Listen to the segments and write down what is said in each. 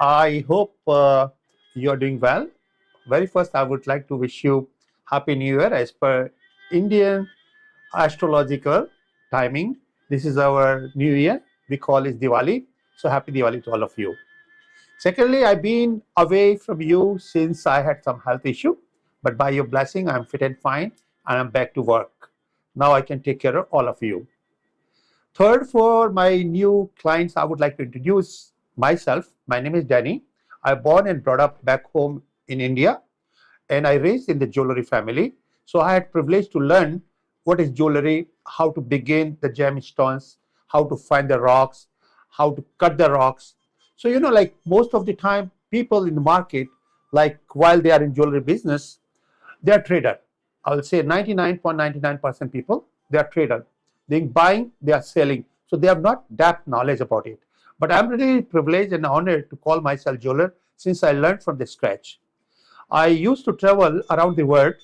I hope you are doing well. Very first, I would like to wish you Happy New Year as per Indian astrological timing. This is our New Year. We call it Diwali. So happy Diwali to all of you. Secondly, I've been away from you since I had some health issue, but by your blessing, I'm fit and fine and I'm back to work. Now I can take care of all of you. Third, for my new clients, I would like to introduce myself. My name is Danny. I born and brought up back home in India, and I raised in the jewelry family. So I had privilege to learn what is jewelry, how to begin the gemstones, how to find the rocks, how to cut the rocks. So like most of the time, people in the market, like while they are in jewelry business, they are trader. I will say 99.99% people, they are trader. They are buying, they are selling. So they have not that knowledge about it. But I'm really privileged and honored to call myself jeweler since I learned from the scratch. I used to travel around the world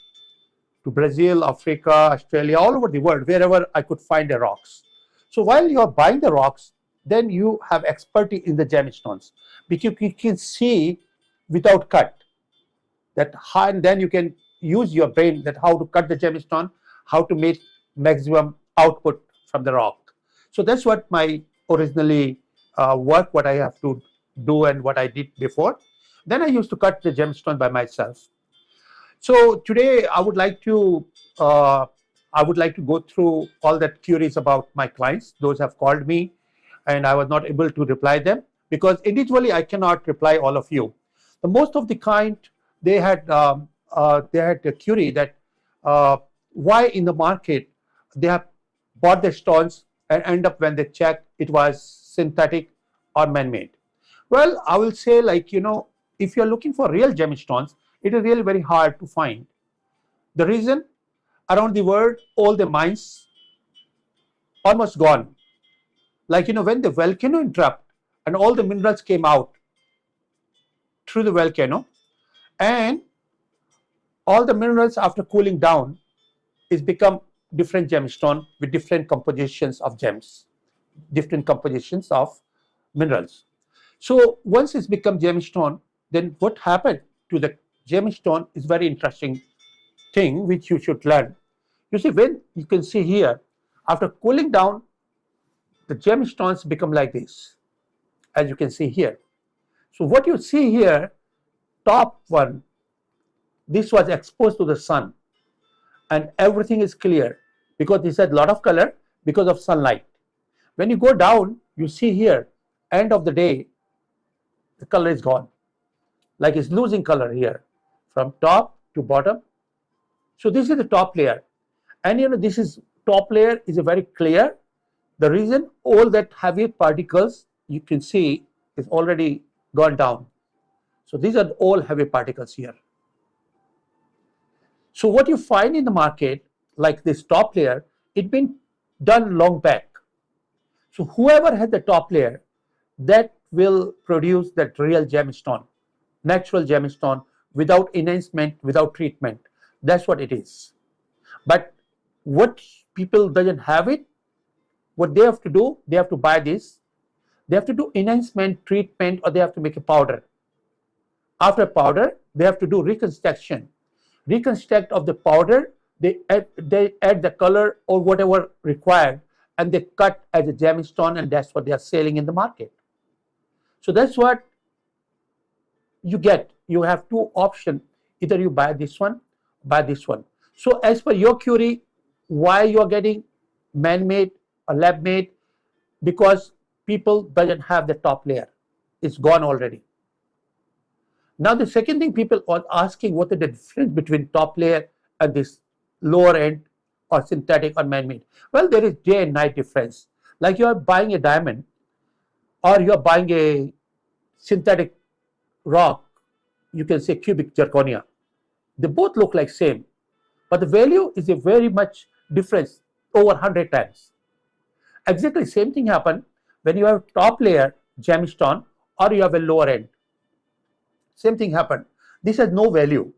to Brazil, Africa, Australia, all over the world, wherever I could find the rocks. So while you are buying the rocks, then you have expertise in the gemstones, because you can see without cut that how, and then you can use your brain that how to cut the gemstone, how to make maximum output from the rock. So that's what my originally work, what I have to do and what I did before. Then I used to cut the gemstone by myself. So today I would like to go through all that queries about my clients. Those have called me and I was not able to reply them because individually I cannot reply all of you. The most of the kind, they had a query that why in the market they have bought the stones and end up when they check it was synthetic or man-made. Well, I will say, like, if you're looking for real gemstones, it is really very hard to find. The reason, around the world, all the mines almost gone. Like, when the volcano erupted and all the minerals came out through the volcano, and all the minerals after cooling down is become different gemstone with different compositions of gems, different compositions of minerals. So once it's become gemstone, then what happened to the gemstone is very interesting thing which you should learn. You see, when you can see here, after cooling down, the gemstones become like this, as you can see here. So what you see here, top one, this was exposed to the sun and everything is clear because this had a lot of color because of sunlight. When you go down, you see here, end of the day, the color is gone. Like it's losing color here from top to bottom. So this is the top layer. And this is top layer is a very clear. The reason all that heavy particles you can see is already gone down. So these are all heavy particles here. So what you find in the market, like this top layer, it's been done long back. So whoever has the top layer, that will produce that real gemstone, natural gemstone, without enhancement, without treatment. That's what it is. But what people doesn't have it, what they have to do, they have to buy this. They have to do enhancement, treatment, or they have to make a powder. After powder, they have to do reconstruction. Reconstruct of the powder, they add the color or whatever required, and they cut as a gemstone, and that's what they are selling in the market. So that's what you get. You have two options. Either you buy this one, buy this one. So as per your query, why you are getting man-made or lab-made? Because people doesn't have the top layer. It's gone already. Now the second thing people are asking, what is the difference between top layer and this lower end or synthetic or man-made? Well, there is day and night difference. Like you are buying a diamond or you are buying a synthetic rock, you can say cubic zirconia. They both look like same, but the value is a very much difference over 100 times. Exactly same thing happen when you have top layer gemstone or you have a lower end. Same thing happen. This has no value,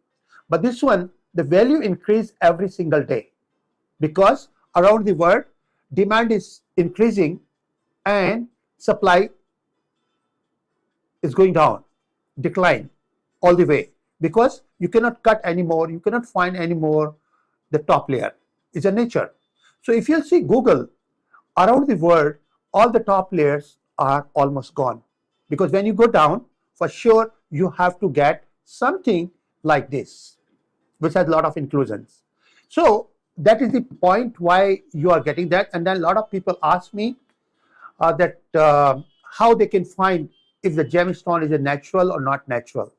but this one, the value increase every single day because around the world demand is increasing and supply is going down. decline all the way, because you cannot cut anymore, you cannot find anymore the top layer. It's a nature. So if you see Google, around the world, all the top layers are almost gone, because when you go down, for sure you have to get something like this, which has a lot of inclusions. So that is the point why you are getting that. And then a lot of people ask me that how they can find if the gemstone is a natural or not natural.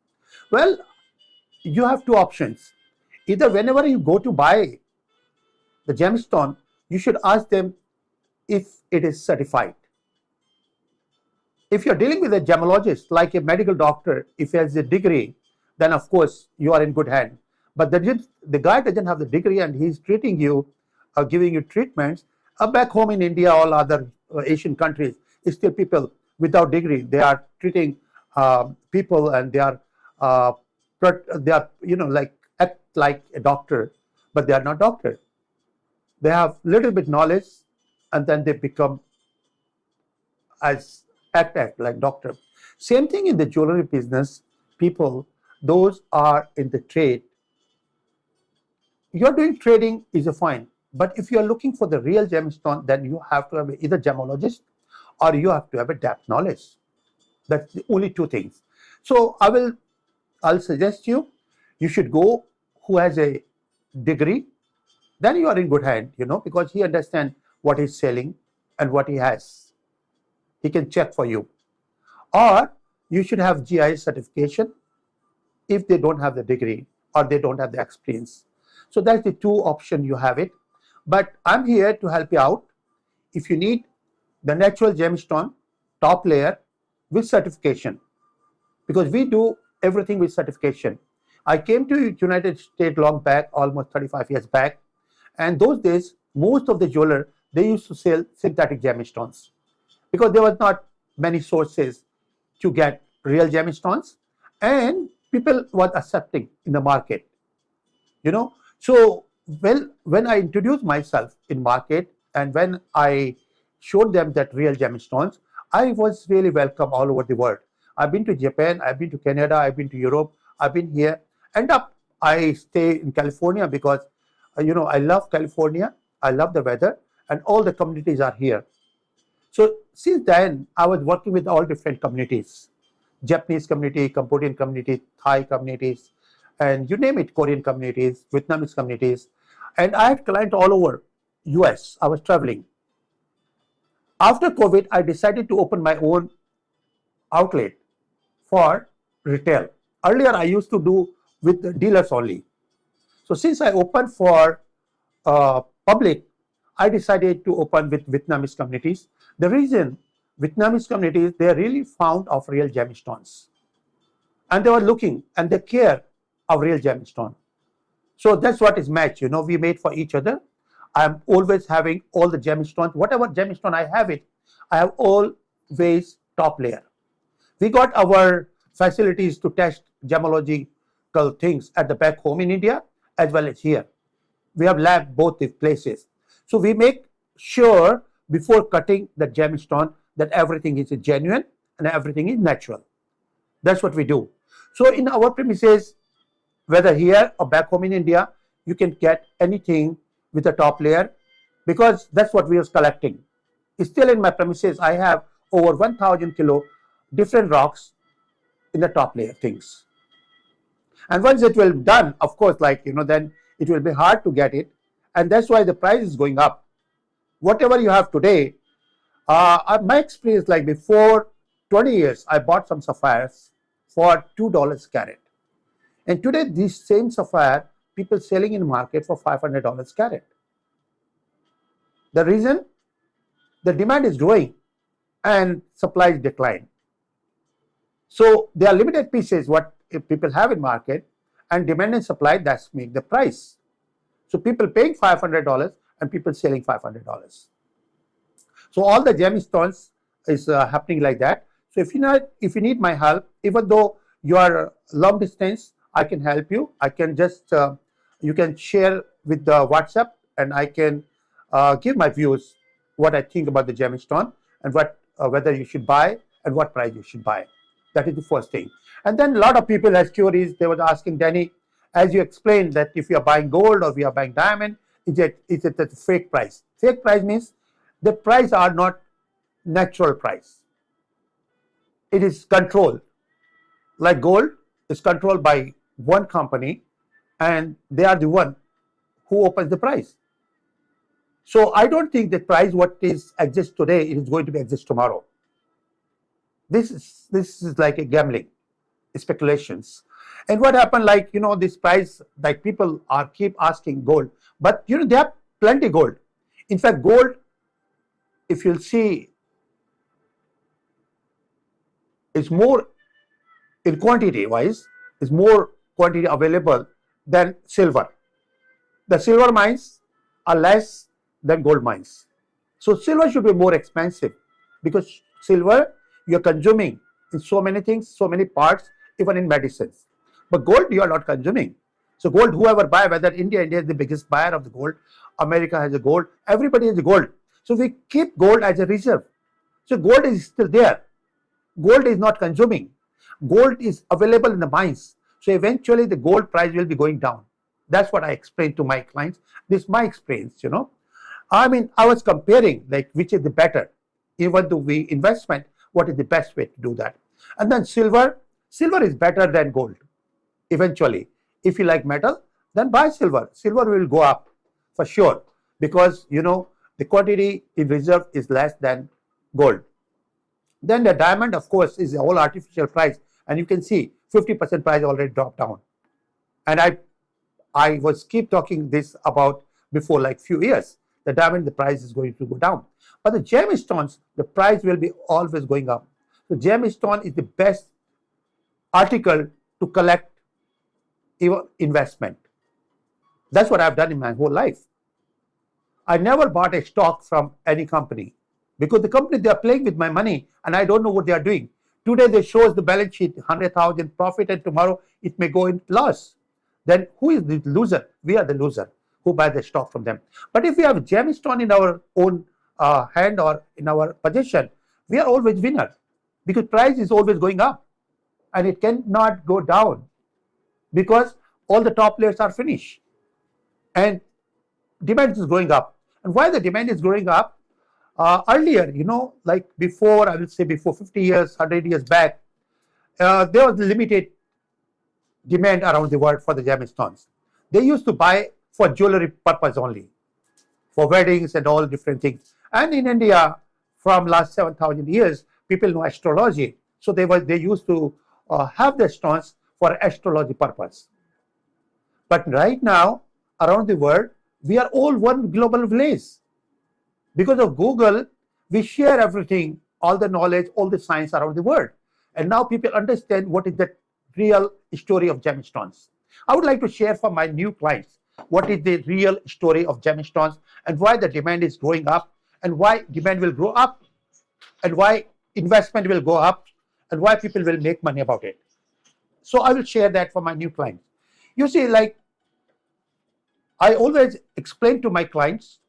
Well, you have two options. Either whenever you go to buy the gemstone, you should ask them if it is certified. If you're dealing with a gemologist, like a medical doctor, if he has a degree, then of course you are in good hand. But the guy doesn't have the degree and he's treating you, giving you treatments. Back home in India, all other Asian countries, it's still people without degree. They are treating people, and they are like act like a doctor, but they are not doctor. They have little bit knowledge, and then they become act like doctor. Same thing in the jewelry business. People, those are in the trade. You're doing trading is a fine, but if you're looking for the real gemstone, then you have to have either gemologist or you have to have a depth knowledge. That's the only two things. So I'll suggest you should go who has a degree. Then you are in good hand, because he understands what he's selling and what he has. He can check for you. Or you should have GIA certification if they don't have the degree or they don't have the experience. So that's the two options you have it. But I'm here to help you out. If you need the natural gemstone, top layer with certification, because we do everything with certification. I came to United States long back, almost 35 years back. And those days, most of the jeweler, they used to sell synthetic gemstones because there was not many sources to get real gemstones, and people were accepting in the market, So when I introduced myself in market and when I showed them that real gemstones, I was really welcome all over the world. I've been to Japan, I've been to Canada, I've been to Europe, I've been here. I stay in California because I love California, I love the weather, and all the communities are here. So since then, I was working with all different communities: Japanese community, Cambodian community, Thai communities, and you name it, Korean communities, Vietnamese communities. And I had clients all over US. I was traveling. After COVID, I decided to open my own outlet for retail. Earlier, I used to do with the dealers only. So since I opened for public, I decided to open with Vietnamese communities. The reason, Vietnamese communities, they are really fond of real gemstones. And they were looking and they care of real gemstone. So that's what is match, we made for each other. I'm always having all the gemstones. Whatever gemstone I have always top layer. We got our facilities to test gemological things at the back home in India as well as here. We have lab both the places. So we make sure before cutting the gemstone that everything is genuine and everything is natural. That's what we do. So in our premises, whether here or back home in India, you can get anything with a top layer because that's what we are collecting. Still in my premises, I have over 1,000 kilo different rocks in the top layer things. And once it will be done, of course, then it will be hard to get it. And that's why the price is going up. Whatever you have today, my experience, like before 20 years, I bought some sapphires for $2 carat. And today, this same sapphire, people selling in market for $500 carat. The reason? The demand is growing and supply is decline. So there are limited pieces what people have in market, and demand and supply, that's make the price. So people paying $500 and people selling $500. So all the gemstones is happening like that. So if you need my help, even though you are long distance, I can help you. I can just you can share with the WhatsApp, and I can give my views, what I think about the gemstone and what whether you should buy and what price you should buy. That is the first thing. And then a lot of people has theories. They were asking Danny, as you explained, that if you are buying gold or we are buying diamond, is it a fake price? Fake price means the price are not natural price. It is controlled. Like gold is controlled by one company, and they are the one who opens the price. So I don't think the price what is exists today is going to be exist tomorrow. This is like a gambling, speculations. And what happened, like, you know, this price, like people are keep asking gold, but you know, they have plenty gold. In fact, gold, if you'll see, is more in quantity wise, is more quantity available than silver. The silver mines are less than gold mines. So silver should be more expensive, because silver you're consuming in so many things, so many parts, even in medicines. But gold you are not consuming. So gold, whoever buy, whether India is the biggest buyer of the gold, America has a gold, everybody has a gold. So we keep gold as a reserve. So gold is still there. Gold is not consuming. Gold is available in the mines. So eventually the gold price will be going down. That's what I explain to my clients. This is my experience, you know. I mean, I was comparing like which is the better, even though we investment, what is the best way to do that. And then silver is better than gold. Eventually, if you like metal, then buy silver. Silver will go up for sure, because you know the quantity in reserve is less than gold. Then the diamond, of course, is a whole artificial price, and you can see 50% price already dropped down. And I was keep talking this about before, like few years. The diamond, the price is going to go down. But the gemstones, the price will be always going up. So gemstone is the best article to collect investment. That's what I've done in my whole life. I never bought a stock from any company, because the company, they are playing with my money and I don't know what they are doing. Today they shows the balance sheet 100,000 profit, and tomorrow it may go in loss. Then who is the loser? We are the loser who buy the stock from them. But if we have a gemstone in our own hand or in our possession, we are always winner, because price is always going up and it cannot go down, because all the top layers are finished and demand is going up. And why the demand is going up? Earlier, you know, like before, I will say before 50 years, 100 years back, there was limited demand around the world for the gemstones. They used to buy for jewelry purpose only, for weddings and all different things. And in India, from last 7,000 years, people know astrology. So they used to have the stones for astrology purpose. But right now, around the world, we are all one global village. Because of Google, we share everything, all the knowledge, all the science around the world. And now people understand what is the real story of gemstones. I would like to share for my new clients what is the real story of gemstones, and why the demand is going up, and why demand will grow up, and why investment will go up, and why people will make money about it. So I will share that for my new clients. You see, like I always explain to my clients,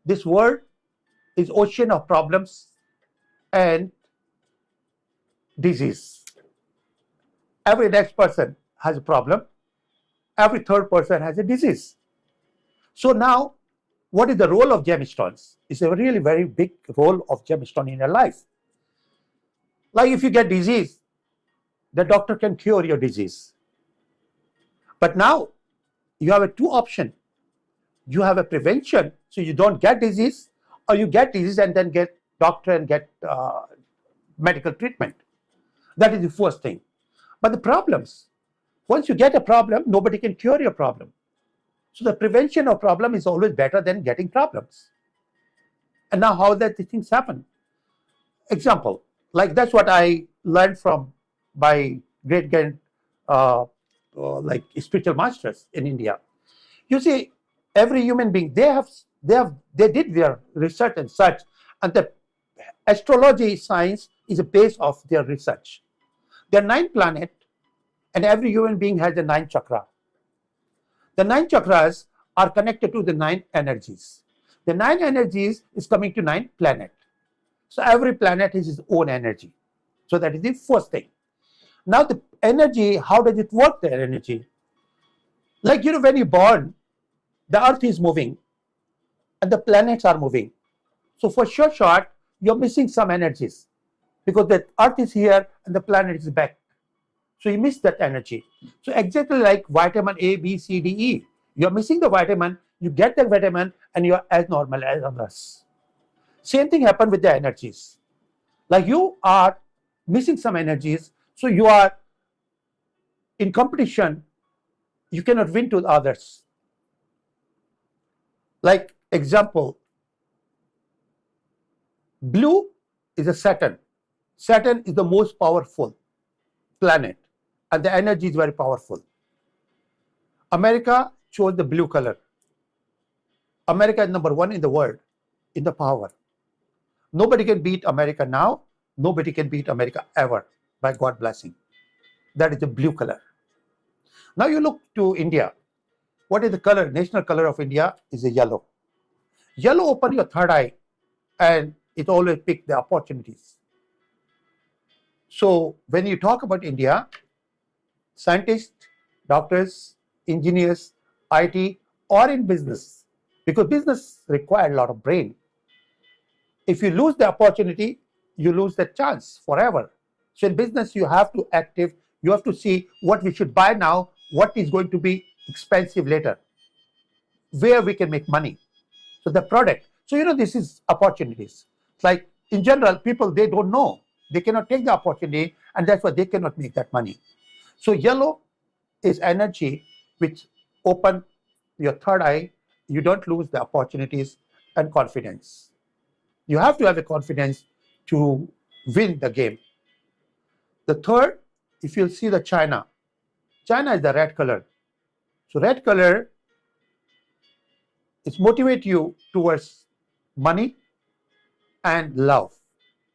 this world is ocean of problems and disease. Every next person has a problem. Every third person has a disease. So now, what is the role of gemstones? It's a really very big role of gemstone in your life. Like if you get disease, the doctor can cure your disease. But now you have a two option. You have a prevention, so you don't get disease, or you get disease and then get doctor and get medical treatment. That is the first thing. But the problems, once you get a problem, nobody can cure your problem. So the prevention of problem is always better than getting problems. And now how that things happen? Example, like that's what I learned from my great like spiritual masters in India. You see, every human being, they did their research and such, and the astrology science is a base of their research. There are 9 planets, and every human being has a 9 chakra. The 9 chakras are connected to the 9 energies. The 9 energies is coming to 9 planets. So every planet has its own energy. So that is the first thing. Now the energy, how does it work, the energy? Like, when you're born, the earth is moving and the planets are moving. So for sure short, you're missing some energies because the earth is here and the planet is back. So you miss that energy. So exactly like vitamin A, B, C, D, E. You're missing the vitamin, you get the vitamin and you're as normal as others. Same thing happened with the energies. Like you are missing some energies, so you are in competition, you cannot win to others. Like example, blue is a Saturn. Saturn is the most powerful planet and the energy is very powerful. America chose the blue color. America is number one in the world in the power. Nobody can beat America now. Nobody can beat America ever, by God's blessing. That is the blue color. Now you look to India. What is the color? National color of India is a yellow. Yellow open your third eye and it always pick the opportunities. So when you talk about India, scientists, doctors, engineers, IT, or in business, because business requires a lot of brain. If you lose the opportunity, you lose the chance forever. So in business, you have to active, you have to see what we should buy now, what is going to be expensive later, where we can make money. So the product. So this is opportunities. It's like in general, people, they don't know. They cannot take the opportunity and that's why they cannot make that money. So yellow is energy which open your third eye. You don't lose the opportunities and confidence. You have to have a confidence to win the game. The third, if you'll see the China is the red color. So red color is motivate you towards money and love.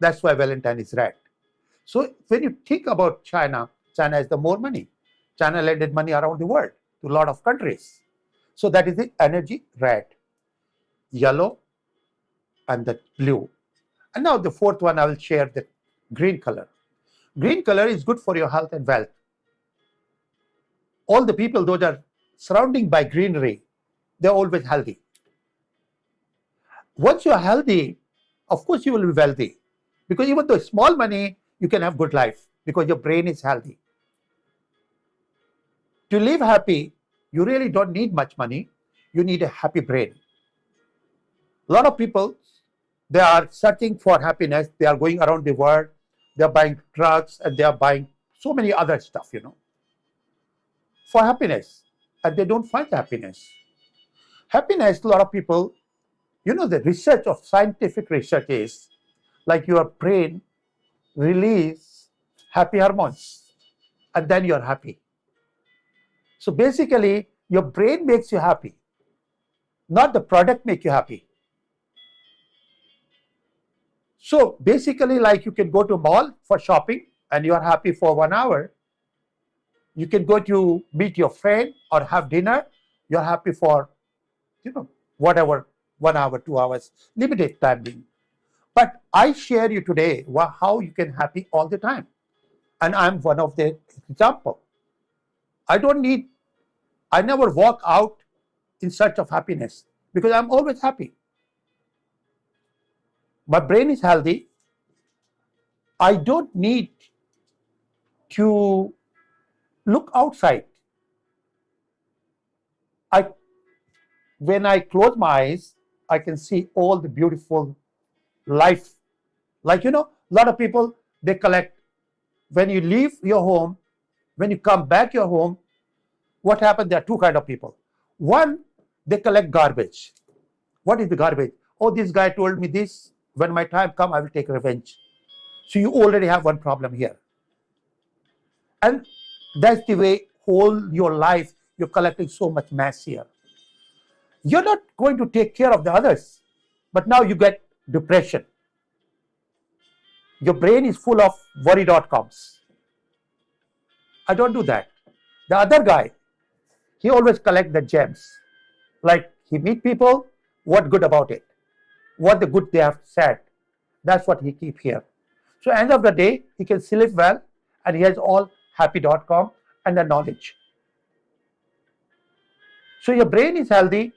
That's why Valentine is red. So when you think about China has the more money. China lended money around the world to a lot of countries. So that is the energy red, yellow, and the blue. And now the fourth one, I will share the green color. Green color is good for your health and wealth. All the people, those are surrounding by greenery, they're always healthy. Once you are healthy, of course you will be wealthy. Because even though small money, you can have good life because your brain is healthy. To live happy, you really don't need much money. You need a happy brain. A lot of people, they are searching for happiness. They are going around the world. They are buying drugs and they are buying so many other stuff, for happiness. And they don't find happiness. Happiness, a lot of people, the research of scientific research is like your brain release happy hormones and then you're happy. So basically, your brain makes you happy, not the product make you happy. So basically, like you can go to a mall for shopping and you are happy for 1 hour. You can go to meet your friend or have dinner. You're happy for, whatever, 1 hour, 2 hours, limited time being. But I share you today how you can happy all the time. And I'm one of the example. I never walk out in search of happiness because I'm always happy. My brain is healthy. I don't need to look outside. When I close my eyes, I can see all the beautiful life. Like, a lot of people, they collect. When you leave your home, when you come back your home, what happens? There are two kinds of people. One, they collect garbage. What is the garbage? Oh, this guy told me this. When my time comes, I will take revenge. So you already have one problem here. And that's the way whole your life, you're collecting so much mess here. You're not going to take care of the others, but now you get depression. Your brain is full of worry.coms. I don't do that. The other guy, he always collect the gems. Like he meet people, what good about it? What the good they have said. That's what he keep here. So end of the day, he can sleep well and he has all happy.com, and the knowledge. So your brain is healthy.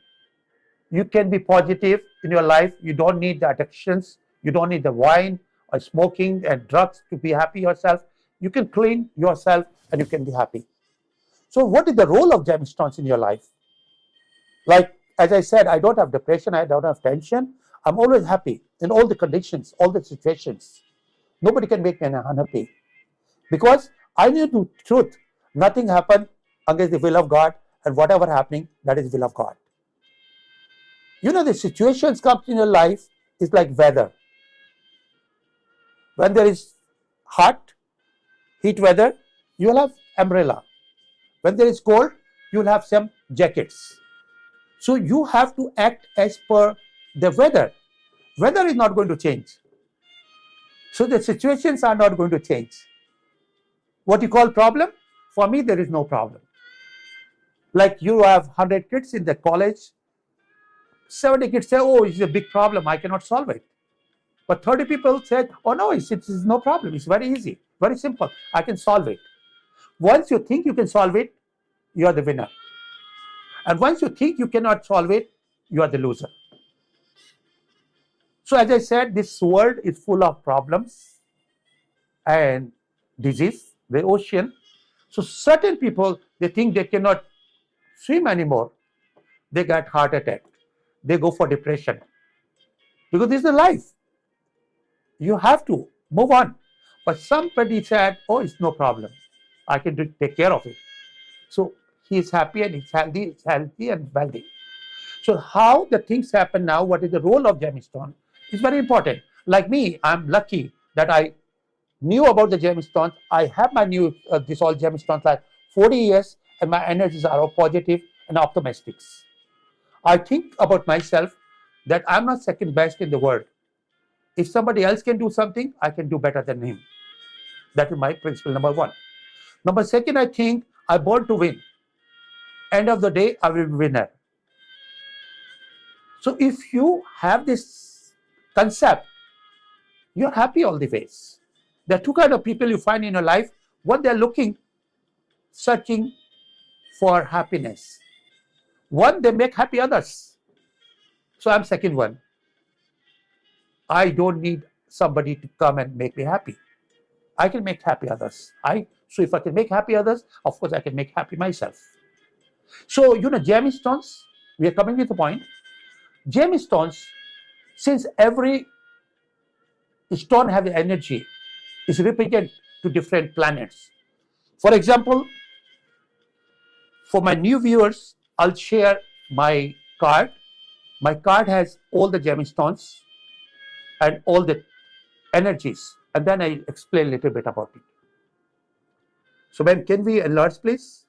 You can be positive in your life. You don't need the addictions. You don't need the wine or smoking and drugs to be happy yourself. You can clean yourself and you can be happy. So what is the role of gemstones in your life? Like, as I said, I don't have depression. I don't have tension. I'm always happy in all the conditions, all the situations. Nobody can make me unhappy. Because I knew the truth. Nothing happened against the will of God, and whatever happening, that is the will of God. You know, the situations come in your life is like weather. When there is hot, heat weather, you will have umbrella. When there is cold, you will have some jackets. So you have to act as per the weather. Weather is not going to change. So the situations are not going to change. What you call problem? For me, there is no problem. Like you have 100 kids in the college, 70 kids say, oh, it's a big problem, I cannot solve it. But 30 people said, oh no, it's no problem, it's very easy, very simple, I can solve it. Once you think you can solve it, you are the winner. And once you think you cannot solve it, you are the loser. So as I said, this world is full of problems and disease, the ocean. So certain people, they think they cannot swim anymore. They get heart attack. They go for depression. Because this is life. You have to move on. But somebody said, oh, it's no problem. I can take care of it. So he is happy and he's healthy and wealthy. So how the things happen now, what is the role of gemstone is very important. Like me, I'm lucky that I knew about the gemstones. I have my new, this all gemstones like 40 years and my energies are all positive and optimistic. I think about myself that I'm not second best in the world. If somebody else can do something, I can do better than him. That is my principle number one. Number second, I think I'm born to win. End of the day, I will be winner. So if you have this concept, you're happy all the ways. There are two kinds of people you find in your life. One, they're looking, searching for happiness. One, they make happy others. So I'm second one. I don't need somebody to come and make me happy. I can make happy others. So if I can make happy others, of course I can make happy myself. So, you know, gemstones, we are coming to the point. Gemstones, since every stone has energy, is represented to different planets. For example, for my new viewers, I'll share my card. My card has all the gemstones and all the energies, and then I'll explain a little bit about it. So, ma'am, can we enlarge, please?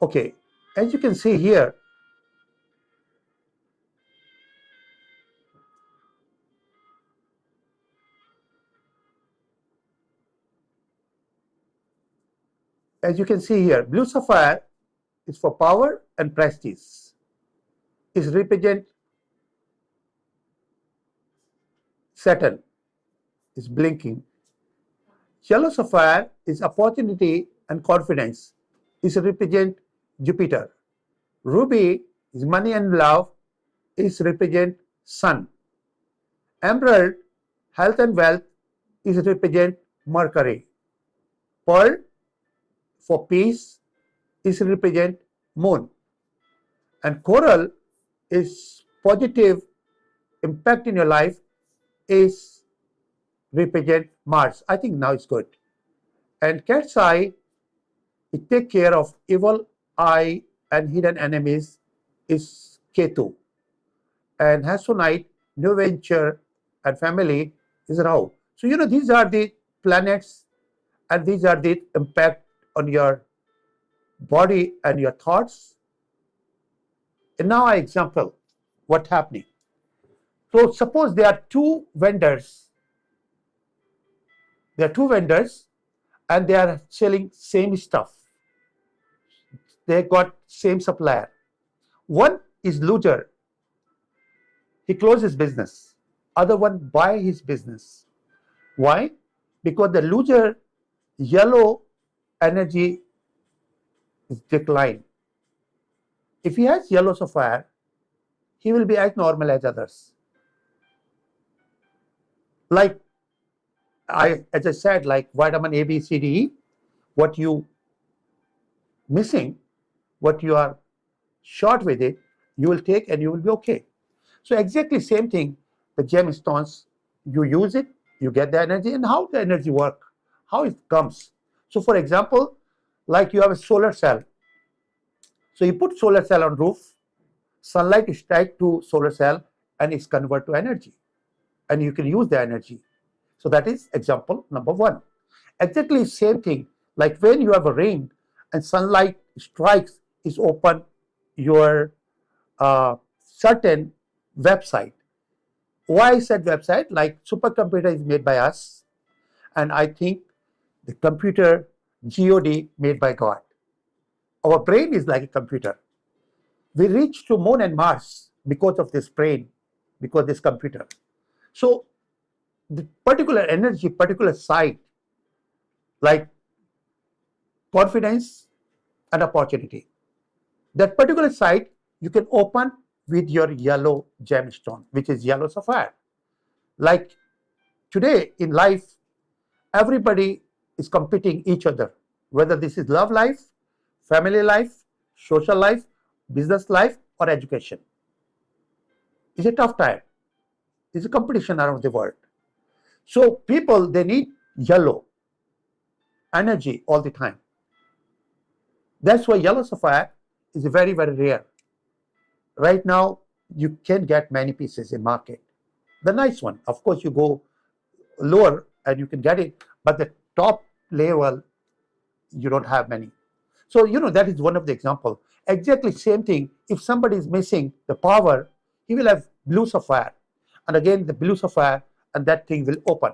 Okay, as you can see here, blue sapphire is for power and prestige. Is represent Saturn, is blinking. Yellow sapphire is opportunity and confidence, is represent Jupiter. Ruby is money and love, is represent Sun. Emerald, health and wealth, is represent Mercury. Pearl, for peace, is represent Moon. And coral is positive impact in your life, is represent Mars. I think now it's good. And cat's eye, it take care of evil eye and hidden enemies, is Ketu. And Hasonite, new venture and family, is Rao. So, you know, these are the planets and these are the impact on your body and your thoughts. And now I example what's happening. So suppose there are two vendors. There are two vendors and they are selling same stuff. They got same supplier. One is loser. He closed his business. other one buy his business. Why? Because the loser yellow energy is declined. If he has yellow sapphire, he will be as normal as others. Like as I said, like vitamin A, B, C, D, E, what you missing, what you are short with it, you will take and you will be okay. So exactly same thing, the gemstones, you use it, you get the energy, and how the energy work, how it comes. So for example, like you have a solar cell. So you put solar cell on roof, sunlight is strike to solar cell and it's converted to energy. And you can use the energy. So that is example number one. Exactly same thing, like when you have a rain and sunlight strikes, is open your certain website. Why I said website? Like supercomputer is made by us, and I think the computer God made by God. Our brain is like a computer. We reach to Moon and Mars because of this brain, because of this computer. So the particular energy, particular site, like confidence and opportunity, that particular site you can open with your yellow gemstone, which is yellow sapphire. Like today in life, everybody is competing each other, whether this is love life, family life, social life, business life, or education. It's a tough time. It's a competition around the world. So people, they need yellow energy all the time. That's why yellow sapphire is very, very rare. Right now, you can get many pieces in market. The nice one, of course, you go lower and you can get it, but the top level, you don't have many. So, that is one of the example. Exactly same thing. If somebody is missing the power, he will have blue sapphire. And again, the blue sapphire, and that thing will open.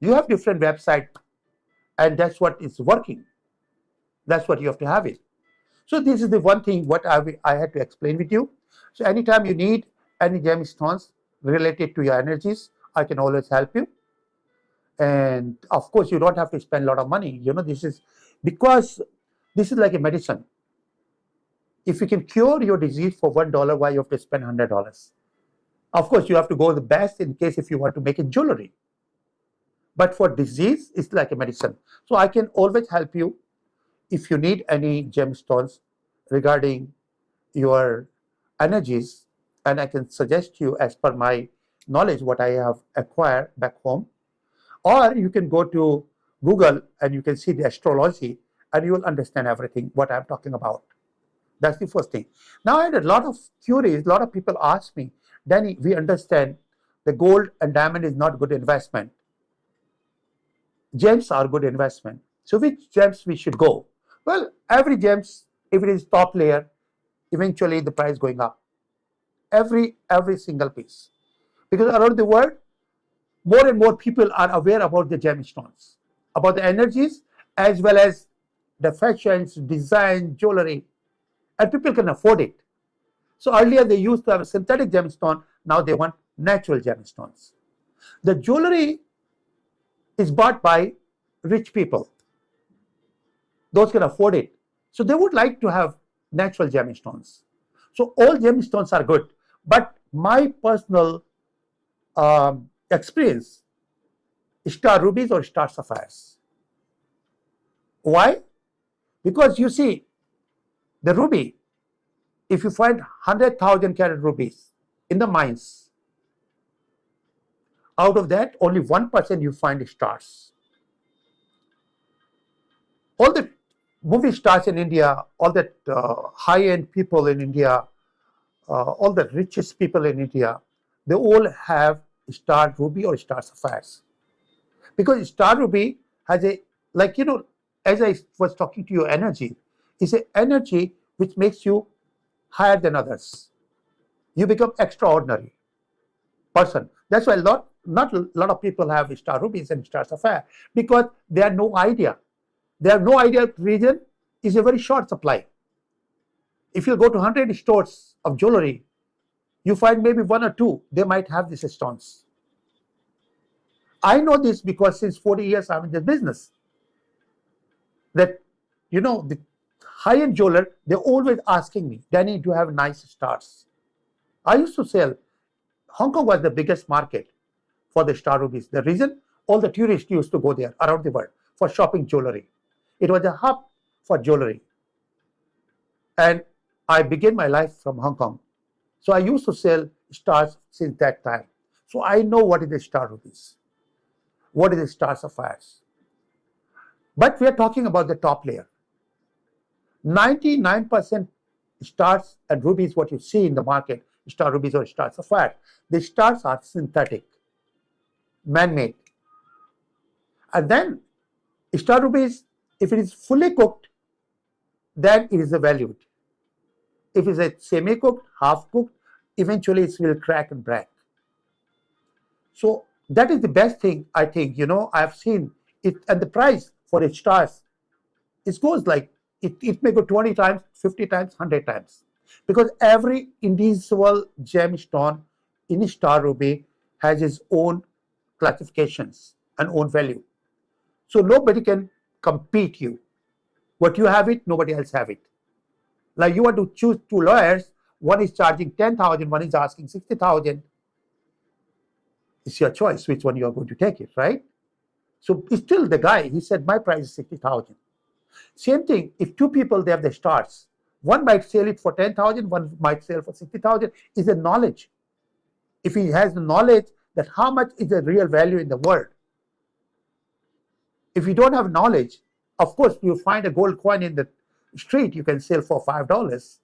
You have different website, and that's what is working. That's what you have to have it. So this is the one thing what I had to explain with you. So anytime you need any gemstones related to your energies, I can always help you. And of course, you don't have to spend a lot of money. This is because this is like a medicine. If you can cure your disease for $1, why you have to spend $100? Of course, you have to go the best in case if you want to make a jewelry. But for disease, it's like a medicine. So I can always help you if you need any gemstones regarding your energies, and I can suggest you as per my knowledge what I have acquired back home. Or you can go to Google and you can see the astrology and you will understand everything what I'm talking about. That's the first thing. Now I had a lot of queries, a lot of people ask me, Danny, we understand the gold and diamond is not good investment. Gems are good investment. So which gems we should go? Well, every gems, if it is top layer, eventually the price going up. Every single piece. Because around the world, more and more people are aware about the gemstones, about the energies, as well as the fashions, design, jewelry, and people can afford it. So earlier they used to have a synthetic gemstone, now they want natural gemstones. The jewelry is bought by rich people. Those can afford it. So they would like to have natural gemstones. So all gemstones are good. But my personal experience, star rubies or star sapphires. Why? Because you see, the ruby, if you find 100,000 carat rubies in the mines, out of that, only 1% you find stars. All the movie stars in India, all the high-end people in India, all the richest people in India, they all have star ruby or star sapphires. Because star ruby has a, like, as I was talking to you, energy, is an energy which makes you higher than others. You become extraordinary person. That's why not a lot of people have star rubies and star sapphire, because they have no idea. They have no idea region is a very short supply. If you go to 100 stores of jewelry, you find maybe one or two, they might have these stones. I know this because since 40 years I'm in this business. That, the high-end jeweler, they're always asking me, Danny, do you have nice stars? I used to sell. Hong Kong was the biggest market for the star rubies. The reason, all the tourists used to go there around the world for shopping jewelry. It was a hub for jewelry. And I began my life from Hong Kong. So I used to sell stars since that time. So I know what is the star rubies, what is the star sapphires. But we are talking about the top layer. 99% stars and rubies, what you see in the market, star rubies or star sapphire, the stars are synthetic, man-made. And then star rubies, if it is fully cooked, then it is valued. If it is a semi-cooked, half-cooked, eventually it will crack and break. So that is the best thing, I think. I have seen it, and the price for its stars, it goes like, it may go 20 times, 50 times, 100 times. Because every individual gemstone in a star ruby has its own classifications and own value. So nobody can compete you. What you have it, nobody else have it. Like you want to choose two lawyers, one is charging 10,000, one is asking 60,000. It's your choice which one you are going to take it, right? So it's still the guy, he said, my price is 60,000. Same thing, if two people, they have the stars, one might sell it for 10,000, one might sell for 60,000, is the knowledge. If he has the knowledge that how much is the real value in the world. If you don't have knowledge, of course, you find a gold coin in the street, you can sell for $5.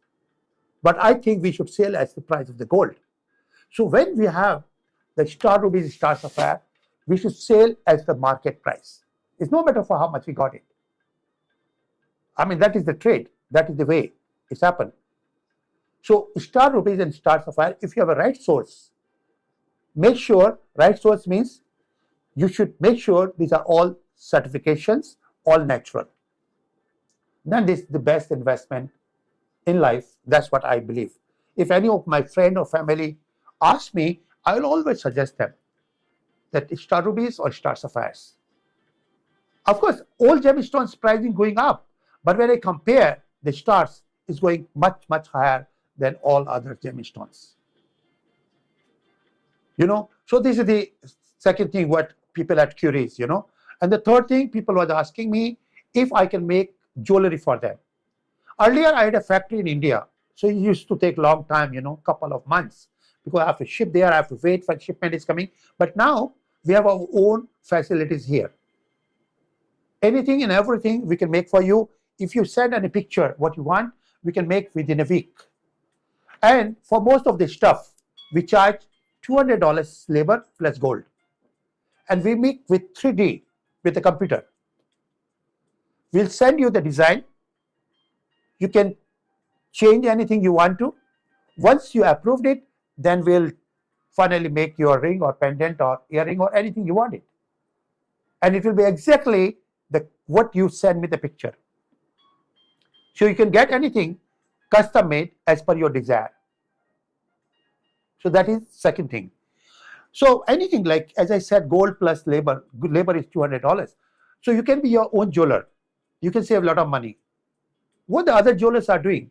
But I think we should sell as the price of the gold. So when we have the star rubies, star sapphire, we should sell as the market price. It's no matter for how much we got it. I mean, that is the trade. That is the way it's happened. So star rubies and star sapphire, if you have a right source, make sure, right source means you should make sure these are all certifications, all natural. Then this is the best investment in life. That's what I believe. If any of my friend or family ask me, I will always suggest them that star rubies or star sapphires. Of course, all gemstones pricing going up, but when I compare, the stars is going much, much higher than all other gemstones. So this is the second thing what people are curious, And the third thing, people was asking me if I can make jewelry for them. Earlier, I had a factory in India, so it used to take long time, couple of months, because I have to ship there, I have to wait for shipment is coming. But now, we have our own facilities here. Anything and everything we can make for you. If you send in a picture what you want, we can make within a week. And for most of the stuff, we charge $200 labor plus gold. And we make with 3D, with the computer. We'll send you the design. You can change anything you want to. Once you approved it, then we'll finally make your ring or pendant or earring or anything you want it. And it will be exactly what you send me the picture. So you can get anything custom made as per your desire. So that is second thing. So anything like, as I said, gold plus labor, labor is $200. So you can be your own jeweler. You can save a lot of money. What the other jewelers are doing,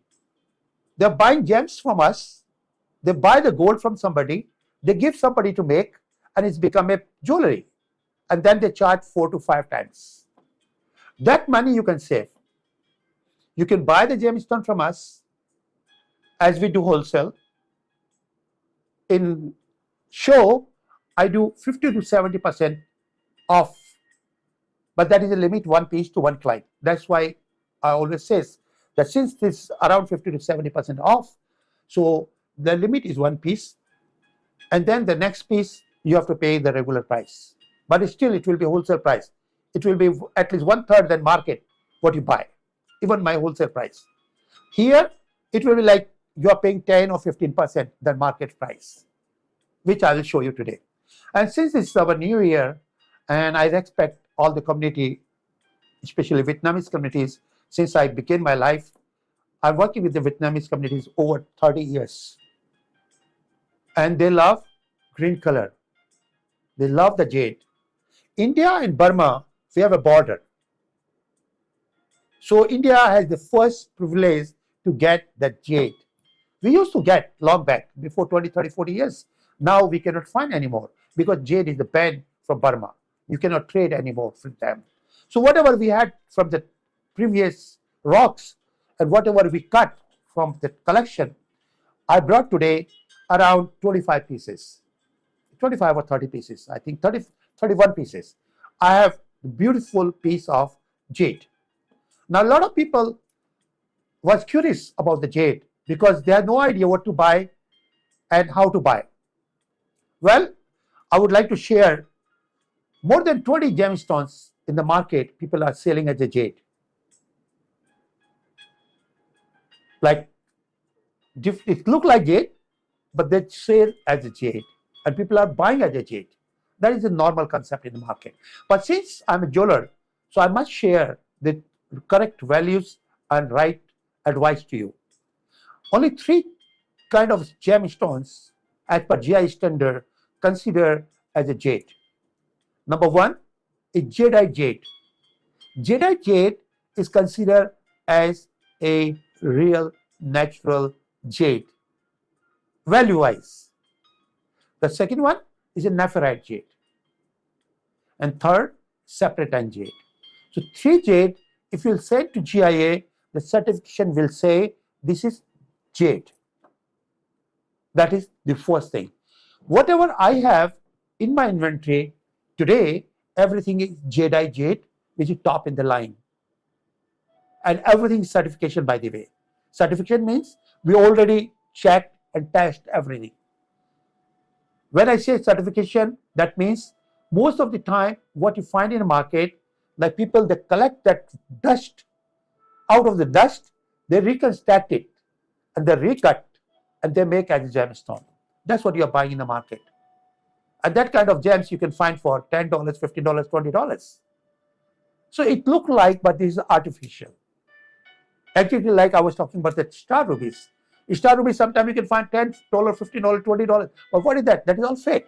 they're buying gems from us, they buy the gold from somebody, they give somebody to make, and it's become a jewelry. And then they charge 4 to 5 times. That money you can save. You can buy the gemstone from us, as we do wholesale. In show, I do 50 to 70% off, but that is a limit, one piece to one client. That's why I always say that since this is around 50 to 70% off, so the limit is one piece, and then the next piece you have to pay the regular price. But still, it will be wholesale price. It will be at least 1/3 than market what you buy, even my wholesale price. Here, it will be like you are paying 10 or 15% than market price, which I will show you today. And since this is our new year, and I expect all the community, especially Vietnamese communities, since I began my life, I'm working with the Vietnamese communities over 30 years. and they love green color. They love the jade. India and Burma, we have a border. So India has the first privilege to get that jade. We used to get long back, before 20, 30, 40 years. Now we cannot find anymore because jade is the banned from Burma. You cannot trade anymore from them. So whatever we had from the previous rocks and whatever we cut from the collection, I brought today around 25 pieces, 25 or 30 pieces, I think 30, 31 pieces. I have a beautiful piece of jade. Now, a lot of people was curious about the jade because they had no idea what to buy and how to buy. Well, I would like to share more than 20 gemstones in the market people are selling as a jade. Like, it look like jade, but they sell as a jade and people are buying as a jade. That is a normal concept in the market. But since I'm a jeweler, so I must share the correct values and right advice to you. Only three kind of gemstones as per GIA standard considered as a jade. Number one is jadeite jade. Jadeite jade is considered as a real natural jade, value-wise. The second one is a nephrite jade. And third, separatine jade. So three jade, if you send to GIA, the certification will say this is jade. That is the first thing. Whatever I have in my inventory today, everything is jadeite jade, which is top in the line. And everything is certification, by the way. Certification means we already checked and tested everything. When I say certification, that means most of the time what you find in the market, like people that collect that dust, out of the dust, they reconstruct it and they recut and they make as a gemstone. That's what you're buying in the market. And that kind of gems you can find for $10, $15, $20. So it looks like, but this is artificial. Actually, like I was talking about the star rubies. Star rubies, sometimes you can find $10, $15, $20. But what is that? That is all fake.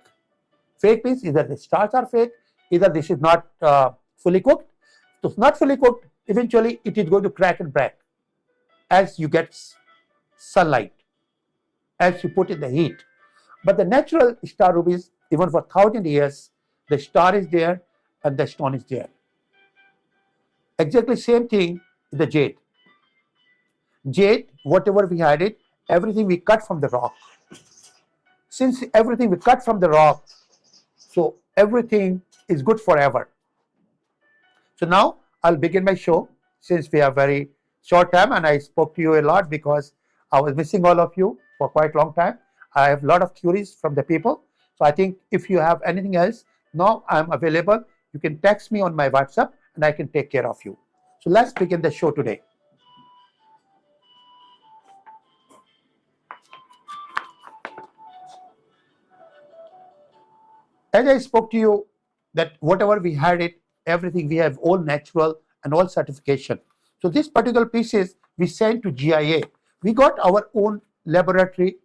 Fake means either the stars are fake, either this is not fully cooked. So it's not fully cooked, eventually it is going to crack and break as you get sunlight, as you put in the heat. But the natural star rubies, even for 1,000 years, the star is there and the stone is there. Exactly same thing with the jade. Jade, whatever we had it, everything we cut from the rock. Since everything we cut from the rock, so everything is good forever. So now I'll begin my show since we have very short time and I spoke to you a lot because I was missing all of you for quite a long time. I have a lot of queries from the people. So I think if you have anything else, now I'm available. You can text me on my WhatsApp and I can take care of you. So let's begin the show today. As I spoke to you, that whatever we had it, everything we have all natural and all certification. So this particular pieces we sent to GIA. We got our own laboratory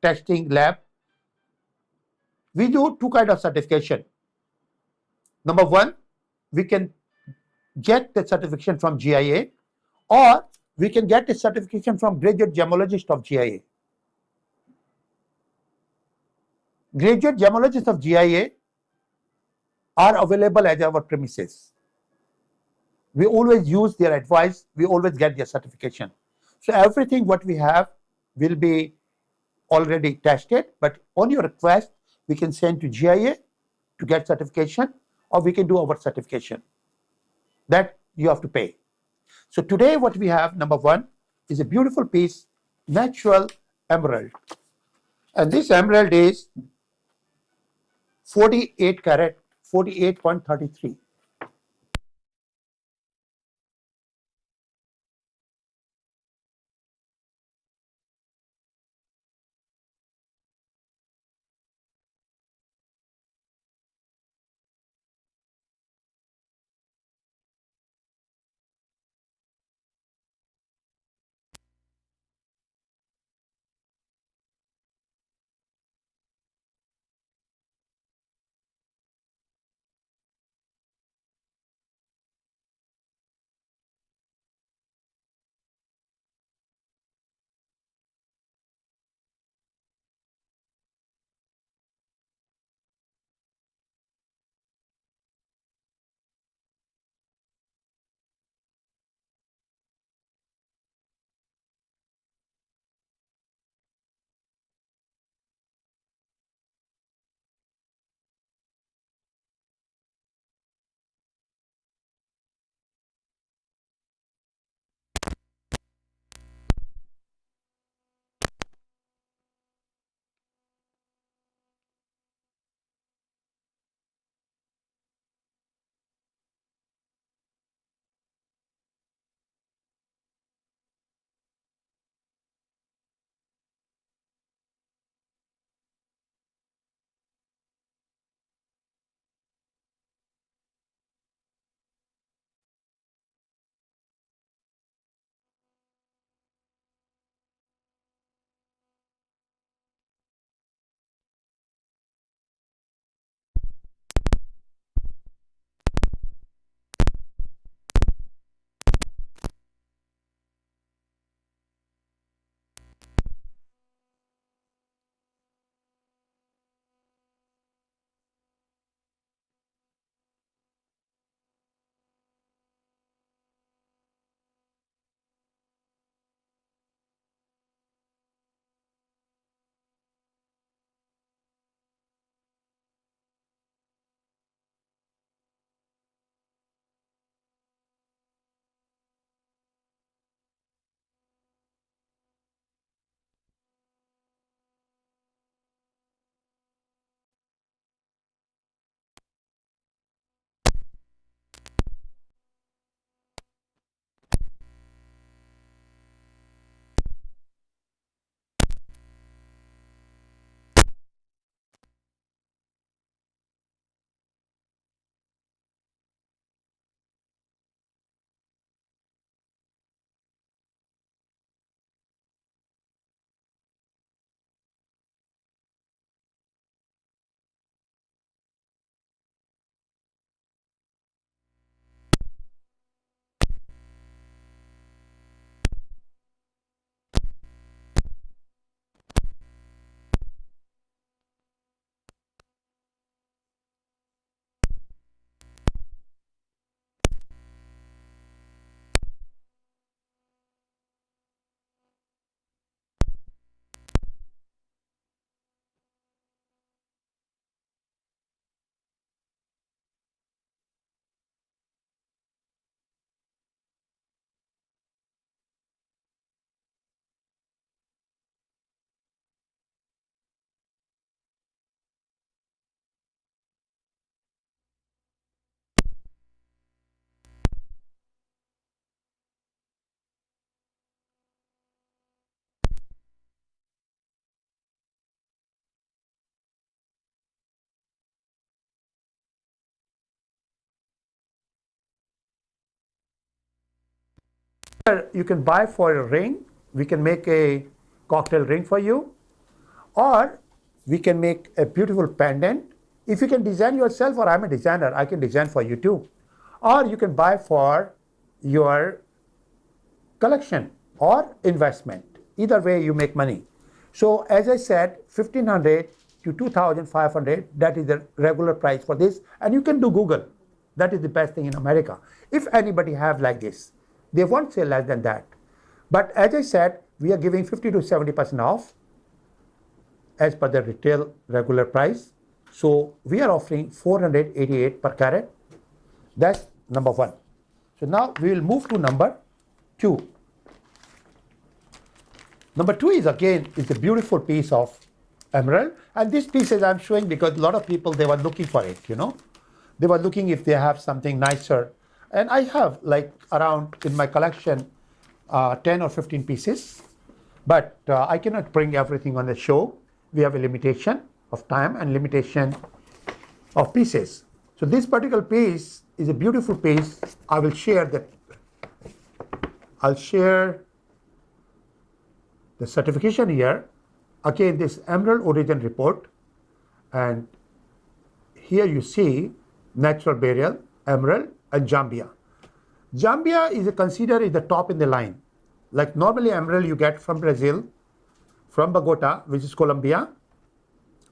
testing lab. We do two kinds of certification. Number one, we can get the certification from GIA, or we can get a certification from graduate gemologist of GIA. Graduate gemologists of GIA are available at our premises. We always use their advice. We always get their certification. So everything what we have will be already tested, but on your request, we can send to GIA to get certification, or we can do our certification. That you have to pay. So today what we have, number one, is a beautiful piece, natural emerald. And this emerald is 48 carat, 48.33. You can buy for a ring. We can make a cocktail ring for you, or we can make a beautiful pendant. If you can design yourself, or I'm a designer, I can design for you too. Or you can buy for your collection or investment. Either way, you make money. So as I said, 1,500 to 2,500, that is the regular price for this. And you can do Google. That is the best thing in America. If anybody have like this, they won't say less than that. But as I said, we are giving 50 to 70% off as per the retail regular price. So we are offering 488 per carat. That's number one. So now we will move to number two. Number two is again a beautiful piece of emerald, and this pieces I'm showing because a lot of people, they were looking for it, you know. They were looking if they have something nicer, and I have like around in my collection 10 or 15 pieces, but I cannot bring everything on the show. We have a limitation of time and limitation of pieces. So this particular piece is a beautiful piece. I will share that. I'll share the certification here. Again, this emerald origin report, and here you see natural burial, emerald, and Zambia. Zambia is considered the top in the line. Like normally emerald you get from Brazil, from Bogota, which is Colombia,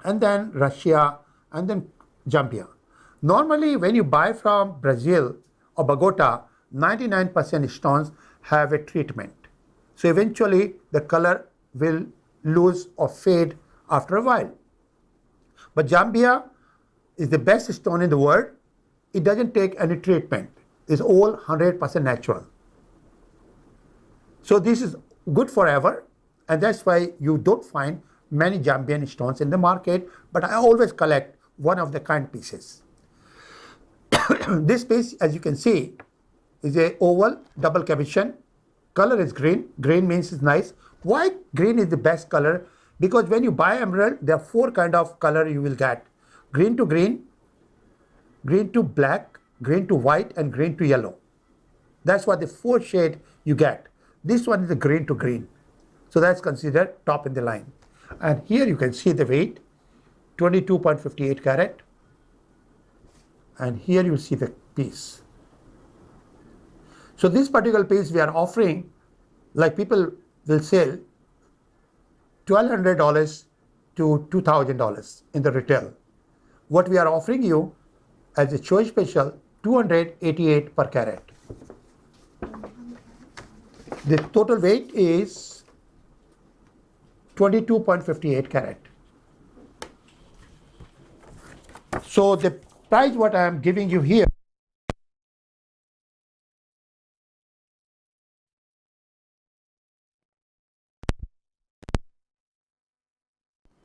and then Russia, and then Zambia. Normally when you buy from Brazil or Bogota, 99% stones have a treatment. So eventually the color will lose or fade after a while. But Zambia is the best stone in the world. It doesn't take any treatment. It's all 100% natural. So this is good forever, and that's why you don't find many Zambian stones in the market, but I always collect one of the kind pieces. This piece, as you can see, is a oval double cabochon. Color is green. Green means it's nice. Why green is the best color? Because when you buy emerald, there are four kind of color you will get. Green to green, green to black, green to white, and green to yellow. That's what the four shade you get. This one is the green to green. So that's considered top in the line. And here you can see the weight, 22.58 carat. And here you see the piece. So this particular piece we are offering, like people will sell $1,200 to $2,000 in the retail. What we are offering you as a choice special, 288 per carat. The total weight is 22.58 carat. So the price what I am giving you here,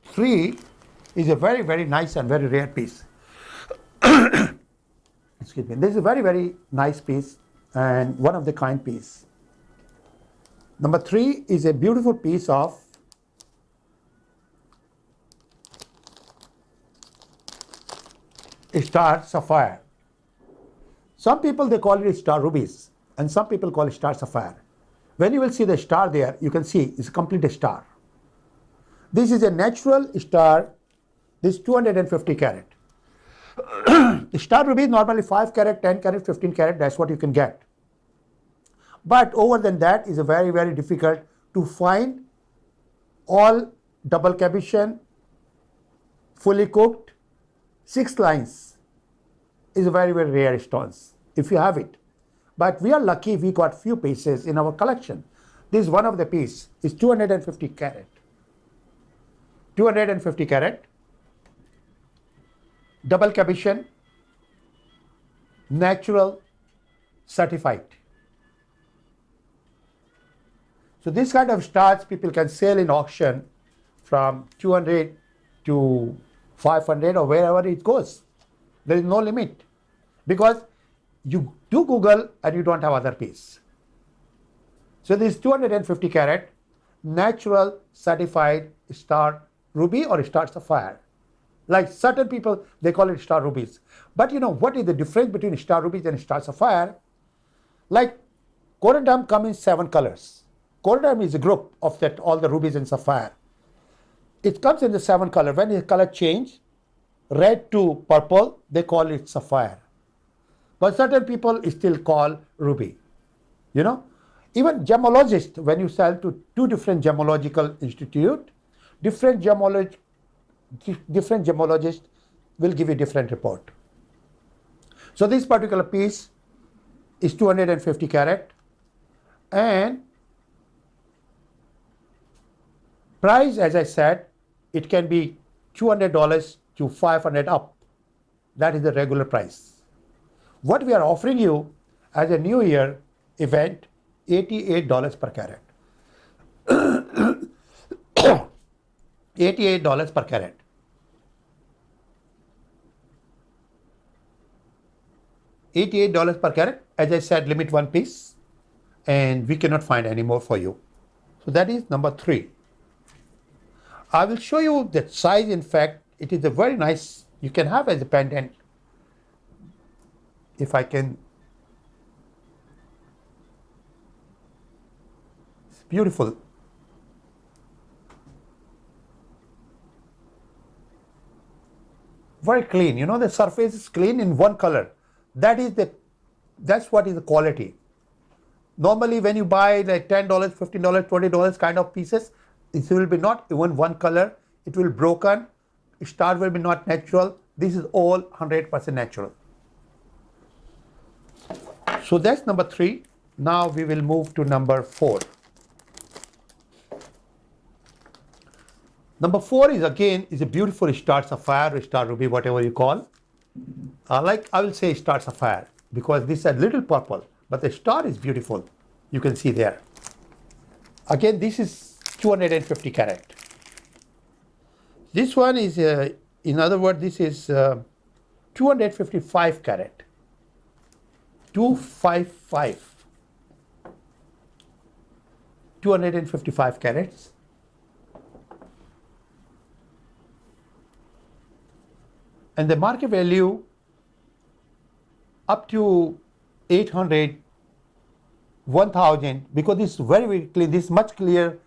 three is a very, very nice and very rare piece. Excuse me. This is a very, very nice piece and one of the kind piece. Number three is a beautiful piece of star sapphire. Some people they call it star rubies and some people call it star sapphire. When you will see the star there, you can see it's a complete star. This is a natural star. This is 250 carat. The star ruby is normally 5 carat, 10 carat, 15 carat. That's what you can get. But over than that is a very, very difficult to find all double cabochon, fully cooked, 6 lines is a very, very rare stones if you have it. But we are lucky we got few pieces in our collection. This is one of the piece is 250 carat. 250 carat, double cabochon, natural, certified. So this kind of stars people can sell in auction from 200 to 500 or wherever it goes. There is no limit because you do Google and you don't have other piece. So this 250 carat, natural, certified star ruby or star sapphire. Like certain people, they call it star rubies. But you know, what is the difference between star rubies and star sapphire? Like Corundum comes in 7 colors. Corundum is a group of that all the rubies and sapphire. It comes in the 7 color. When the color change, red to purple, they call it sapphire. But certain people still call ruby. You know, even gemologists, when you sell to 2 different gemological institute, different gemologists will give you different report. So this particular piece is 250 carat, and price, as I said, it can be $200 to $500 up. That is the regular price. What we are offering you as a New Year event, $88 per carat. $88 per carat. $88 per carat. As I said, limit 1 piece, and we cannot find any more for you. So that is number 3. I will show you the size. In fact, it is a very nice, you can have as a pendant. If I can, it's beautiful. Very clean. You know, the surface is clean in 1 color. That's what is the quality. Normally when you buy like $10, $15, $20 kind of pieces, it will be not even 1 color. It will be broken. Star will be not natural. This is all 100% natural. So that's number 3. Now we will move to number 4. Number 4 is again a beautiful star sapphire or star ruby, whatever you call. Like I will say star sapphire because this is a little purple, but the star is beautiful. You can see there. Again, this is 250 carat. This one is, in other words, this is 255 carat. 255. 255 carats. And the market value up to 800, 1000, because this is very, very clean. This is much clean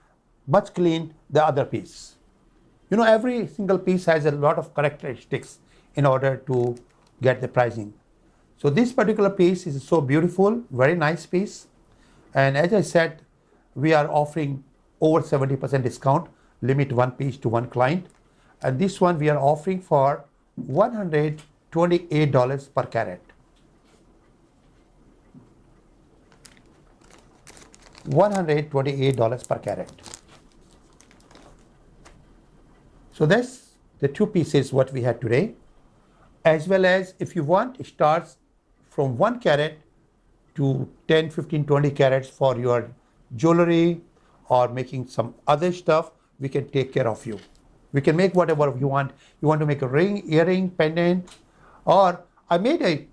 the other piece. You know, every single piece has a lot of characteristics in order to get the pricing. So this particular piece is so beautiful, very nice piece. And as I said, we are offering over 70% discount, limit 1 piece to 1 client. And this one we are offering for $128 per carat. $128 per carat. So that's the 2 pieces what we had today. As well as if you want, it starts from 1 carat to 10, 15, 20 carats for your jewelry or making some other stuff. We can take care of you. We can make whatever you want. You want to make a ring, earring, pendant, or I made a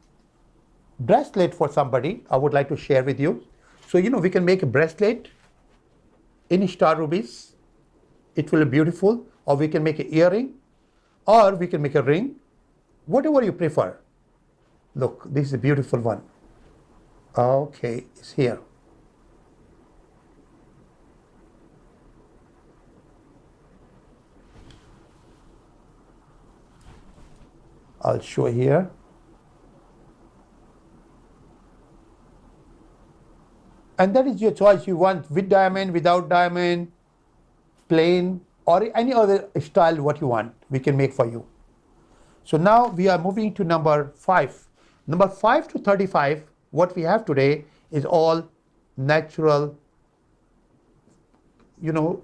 bracelet for somebody I would like to share with you. So, you know, we can make a bracelet in star rubies. It will be beautiful. Or we can make an earring, or we can make a ring, whatever you prefer. Look, this is a beautiful one. Okay, it's here. I'll show here. And that is your choice. You want with diamond, without diamond, plain, or any other style what you want, we can make for you. So now we are moving to number 5. Number 5 to 35, what we have today is all natural. You know,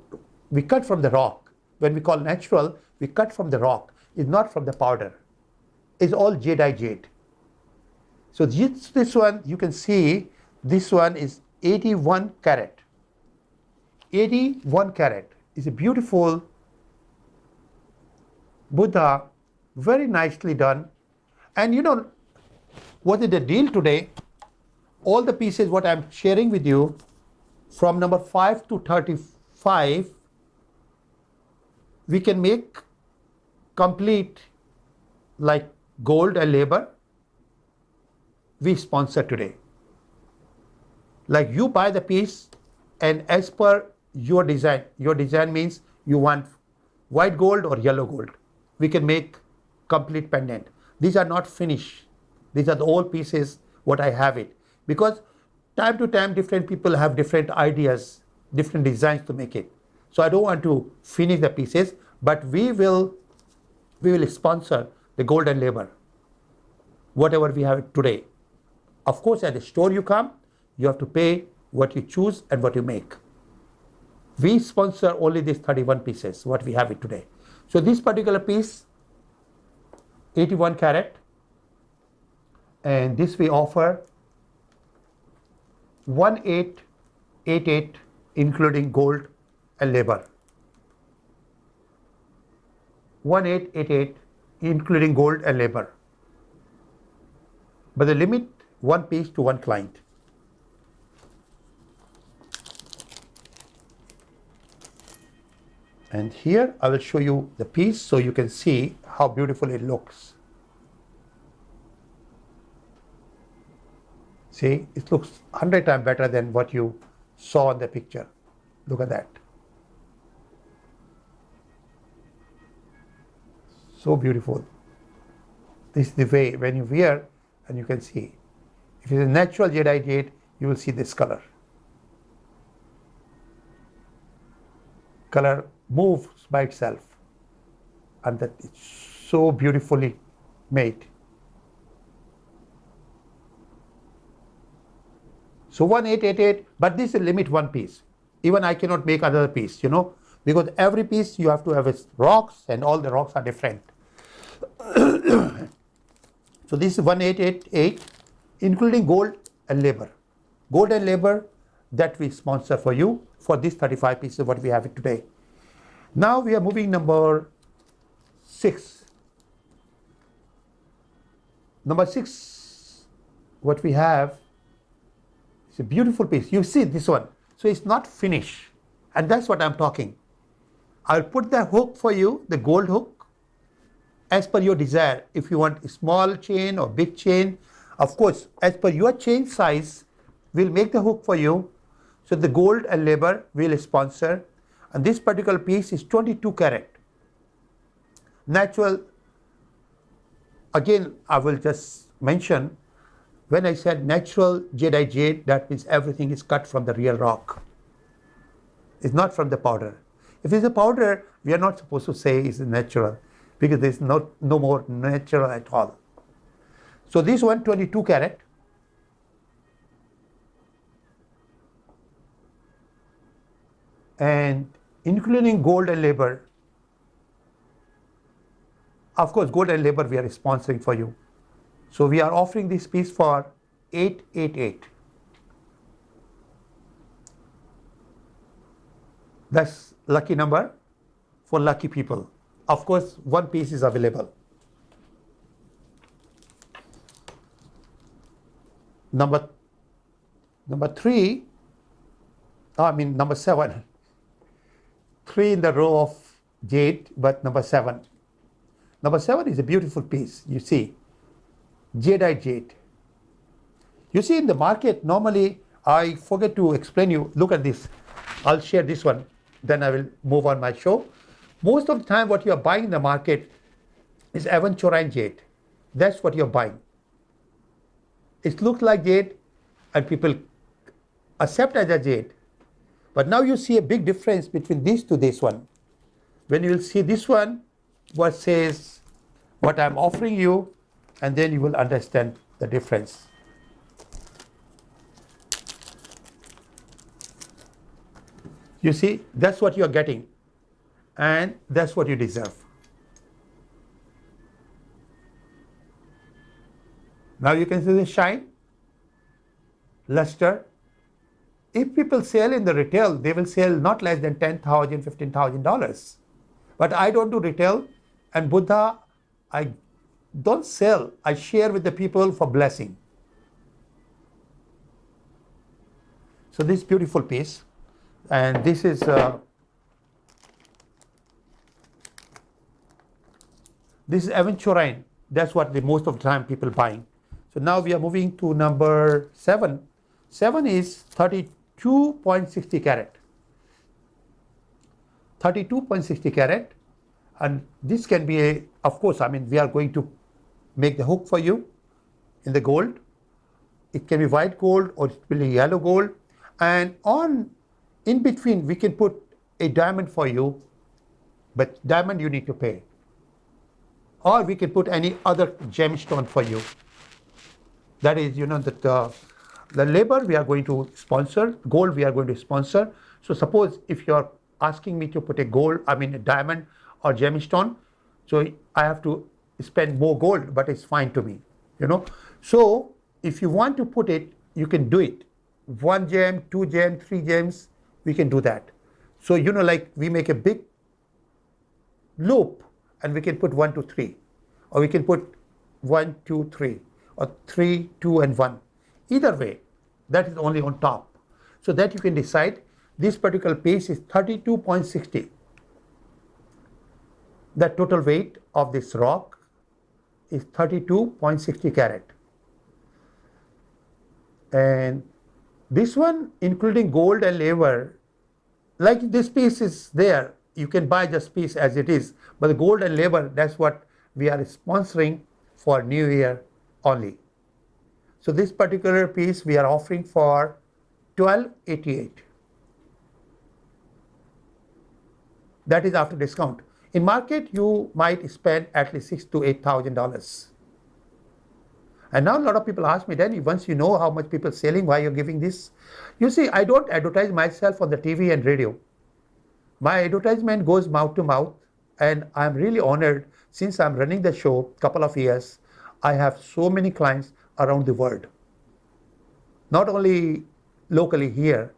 we cut from the rock. When we call natural, we cut from the rock. It's not from the powder. It's all jade. So this one, you can see, this one is 81 carat. 81 carat. Is a beautiful Buddha, very nicely done. And you know, what is the deal today? All the pieces what I'm sharing with you from number 5 to 35, we can make complete like gold and labor. We sponsor today. Like you buy the piece and as per your design means you want white gold or yellow gold. We can make complete pendant. These are not finished. These are the old pieces what I have it. Because time to time different people have different ideas, different designs to make it. So I don't want to finish the pieces, but we will sponsor the gold and labor, whatever we have today. Of course, at the store you come, you have to pay what you choose and what you make. We sponsor only these 31 pieces, what we have it today. So this particular piece, 81 carat, and this we offer 1888 including gold and labor. 1888 including gold and labor. But the limit one piece to one client. And here I will show you the piece so you can see how beautiful it looks. See, it looks 100 times better than what you saw in the picture. Look at that. So beautiful. This is the way when you wear and you can see. If it is a natural jadeite, you will see this color. Color moves by itself and that it's so beautifully made. So 1888, but this is limit one piece. Even I cannot make another piece, you know, because every piece you have to have its rocks and all the rocks are different. So this is 1888 including gold and labor. Gold and labor that we sponsor for you for these 35 pieces what we have it today. Now we are moving number 6. Number 6, what we have is a beautiful piece. You see this one. So it's not finished. And that's what I'm talking. I'll put the hook for you, the gold hook, as per your desire. If you want a small chain or big chain, of course, as per your chain size, we'll make the hook for you. So the gold and labor will sponsor. And this particular piece is 22 carat. Natural, again, I will just mention, when I said natural jadeite jade, that means everything is cut from the real rock. It's not from the powder. If it's a powder, we are not supposed to say it's natural because there's no more natural at all. So this one, 22 carat. And including gold and labor. Of course, gold and labor we are sponsoring for you. So we are offering this piece for 888. That's lucky number for lucky people. Of course, one piece is available. Number 3, number 7. 3 in the row of jade, but number 7. Number 7 is a beautiful piece, you see. Jadeite jade. You see in the market, normally, I forget to explain you, look at this. I'll share this one, then I will move on my show. Most of the time what you are buying in the market is aventurine jade. That's what you're buying. It looks like jade and people accept as a jade. But now you see a big difference between this to this one. When you will see this one, what says what I'm offering you, and then you will understand the difference. You see, that's what you're getting, and that's what you deserve. Now you can see the shine, luster. If people sell in the retail, they will sell not less than $10,000, $15,000. But I don't do retail, and Buddha, I don't sell. I share with the people for blessing. So this beautiful piece, and this is aventurine. That's what the most of the time people buying. So now we are moving to number 7. 7 is 32.60 carat. 32.60 carat, and this can be a, of course, I mean, we are going to make the hook for you in the gold. It can be white gold or it will be yellow gold, and on in between we can put a diamond for you, but diamond you need to pay. Or we can put any other gemstone for you. That is, you know, that the labor we are going to sponsor, gold we are going to sponsor. So suppose if you're asking me to put a gold, I mean a diamond or gemstone, so I have to spend more gold, but it's fine to me, you know. So if you want to put it, you can do it. 1 gem, 2 gem, 3 gems, we can do that. So, you know, like we make a big loop and we can put 1, 2, 3, or we can put 1, 2, 3, or 3, 2, and 1. Either way, that is only on top. So that you can decide. This particular piece is 32.60. The total weight of this rock is 32.60 carat. And this one, including gold and labor, like this piece is there, you can buy this piece as it is, but the gold and labor, that's what we are sponsoring for New Year only. So this particular piece we are offering for $12.88. That is after discount. In market, you might spend at least $6,000 to $8,000. And now a lot of people ask me, then once you know how much people are selling, why you're giving this? You see, I don't advertise myself on the TV and radio. My advertisement goes mouth to mouth, and I'm really honored since I'm running the show a couple of years. I have so many clients around the world. Not only locally here,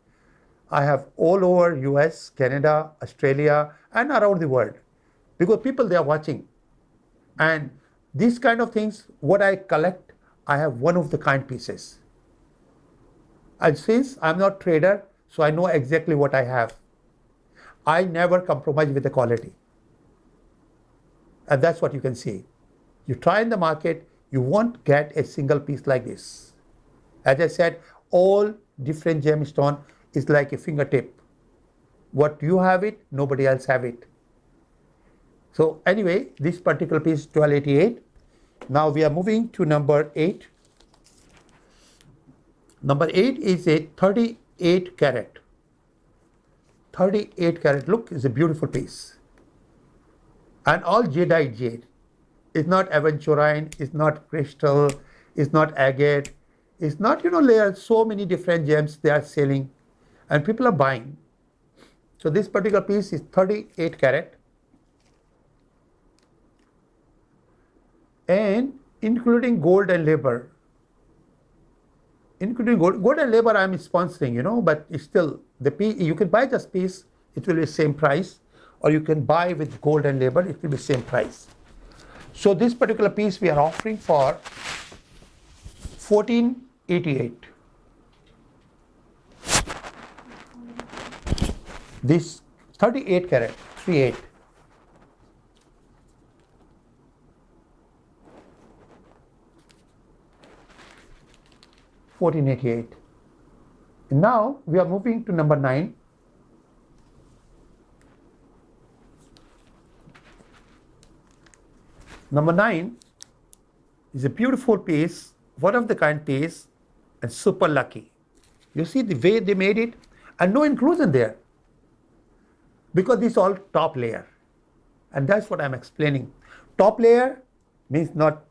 I have all over US, Canada, Australia, and around the world. Because people, they are watching. And these kind of things, what I collect, I have one of the kind pieces. And since I'm not trader, so I know exactly what I have. I never compromise with the quality. And that's what you can see. You try in the market, you won't get a single piece like this. As I said, all different gemstone is like a fingertip. What you have it, nobody else have it. So anyway, this particular piece is $12.88. Now we are moving to number 8. Number 8 is a 38 carat. 38 carat, look, is a beautiful piece. And all jadeite jade. It's not aventurine, it's not crystal, it's not agate, it's not, you know, there are so many different gems they are selling and people are buying. So this particular piece is 38 carat. And including gold and labor. Including gold and labor I'm sponsoring, you know, but it's still, the piece, you can buy this piece, it will be the same price, or you can buy with gold and labor, it will be the same price. So this particular piece we are offering for $14.88. This 38 carat, 38. $14.88. And now we are moving to number 9. Number 9 is a beautiful piece, one of the kind piece, and super lucky. You see the way they made it, and no inclusion there, because this is all top layer, and that's what I'm explaining. Top layer means not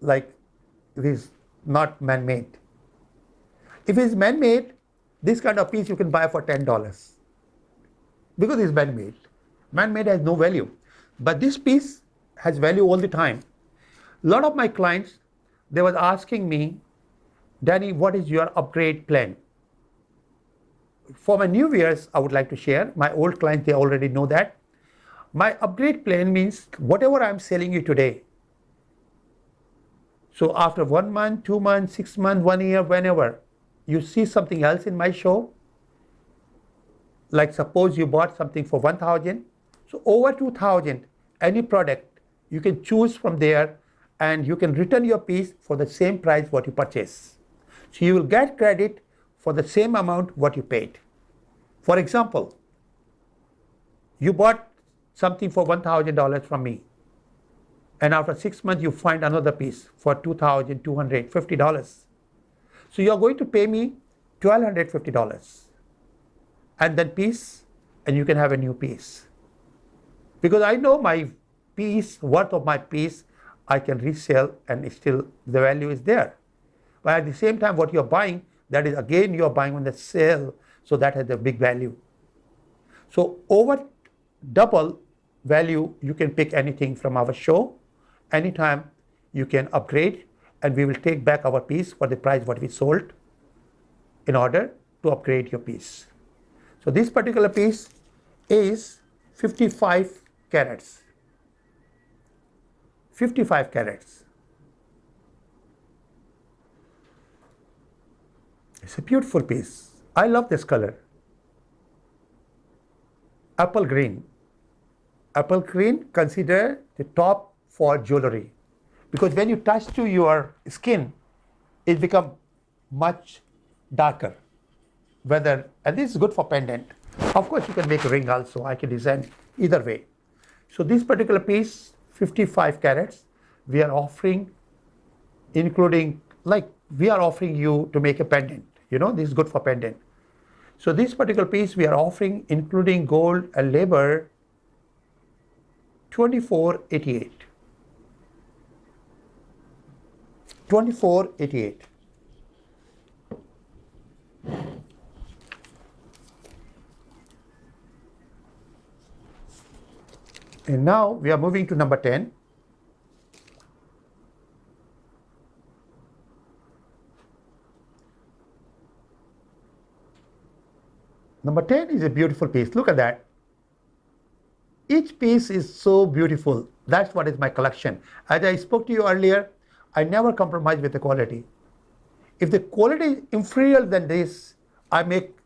like it is not man-made. If it's man-made, this kind of piece you can buy for $10 because it's man-made. Man-made has no value, but this piece has value all the time. A lot of my clients, they were asking me, Danny, what is your upgrade plan? For my new viewers, I would like to share. My old clients, they already know that. My upgrade plan means whatever I'm selling you today. So after 1 month, 2 months, 6 months, 1 year, whenever you see something else in my show, like suppose you bought something for 1,000, so over 2,000, any product, you can choose from there and you can return your piece for the same price what you purchase. So you will get credit for the same amount what you paid. For example, you bought something for $1,000 from me, and after 6 months you find another piece for $2,250. So you are going to pay me $1,250 and then piece, and you can have a new piece. Because I know my piece, worth of my piece, I can resell and still the value is there. But at the same time, what you're buying, that is again you're buying on the sale, so that has a big value. So over double value, you can pick anything from our show. Anytime you can upgrade, and we will take back our piece for the price what we sold in order to upgrade your piece. So this particular piece is 55 carats. 55 carats. It's a beautiful piece. I love this color. Apple green. Apple green, consider the top for jewelry, because when you touch to your skin, it becomes much darker. And this is good for pendant. Of course, you can make a ring also. I can design either way. So this particular piece, 55 carats, we are offering, including, like, we are offering you to make a pendant. You know, this is good for pendant. So this particular piece we are offering, including gold and labor, $24.88. $24.88. And now we are moving to number 10. Number 10 is a beautiful piece. Look at that. Each piece is so beautiful. That's what is my collection. As I spoke to you earlier, I never compromise with the quality. If the quality is inferior than this, I make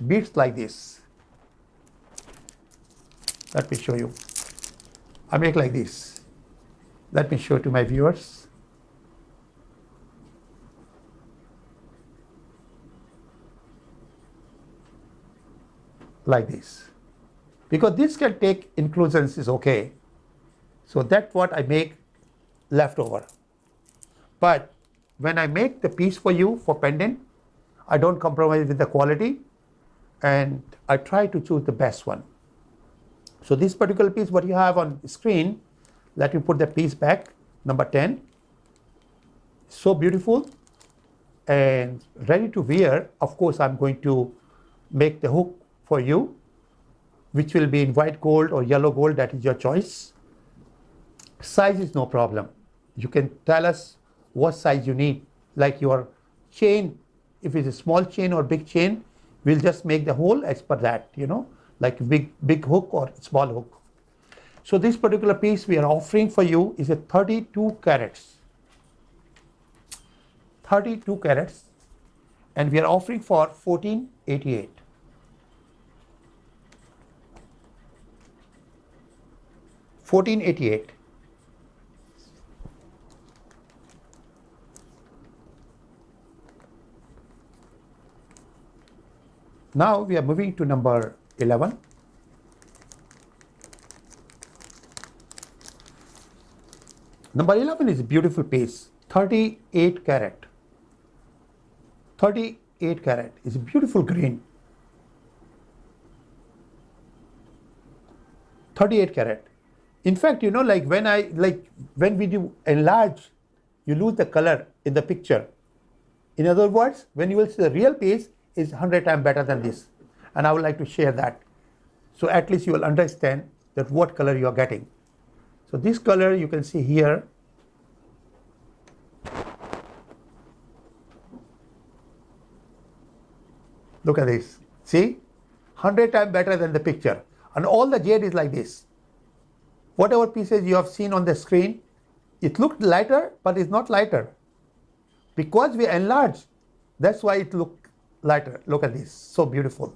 beads like this. Let me show you. I make like this. Let me show to my viewers. Like this. Because this can take inclusions is okay. So that's what I make leftover. But when I make the piece for you for pendant, I don't compromise with the quality, and I try to choose the best one. So this particular piece what you have on screen, let me put the piece back, number 10. So beautiful and ready to wear. Of course, I'm going to make the hook for you, which will be in white gold or yellow gold, that is your choice. Size is no problem. You can tell us what size you need, like your chain, if it's a small chain or big chain, we'll just make the hole as per that, you know, like big hook or small hook. So this particular piece we are offering for you is a 32 carats. 32 carats, and we are offering for $14.88. $14.88. Now we are moving to number 11. Number 11 is a beautiful piece, 38 carat. 38 carat is a beautiful green. 38 carat. In fact, you know, like when we do enlarge, you lose the color in the picture. In other words, when you will see the real piece is 100 times better than this. And I would like to share that. So at least you will understand that what color you are getting. So this color you can see here. Look at this. See? 100 times better than the picture. And all the jade is like this. Whatever pieces you have seen on the screen, it looked lighter, but it's not lighter. Because we enlarged, that's why it looked lighter. Look at this, so beautiful.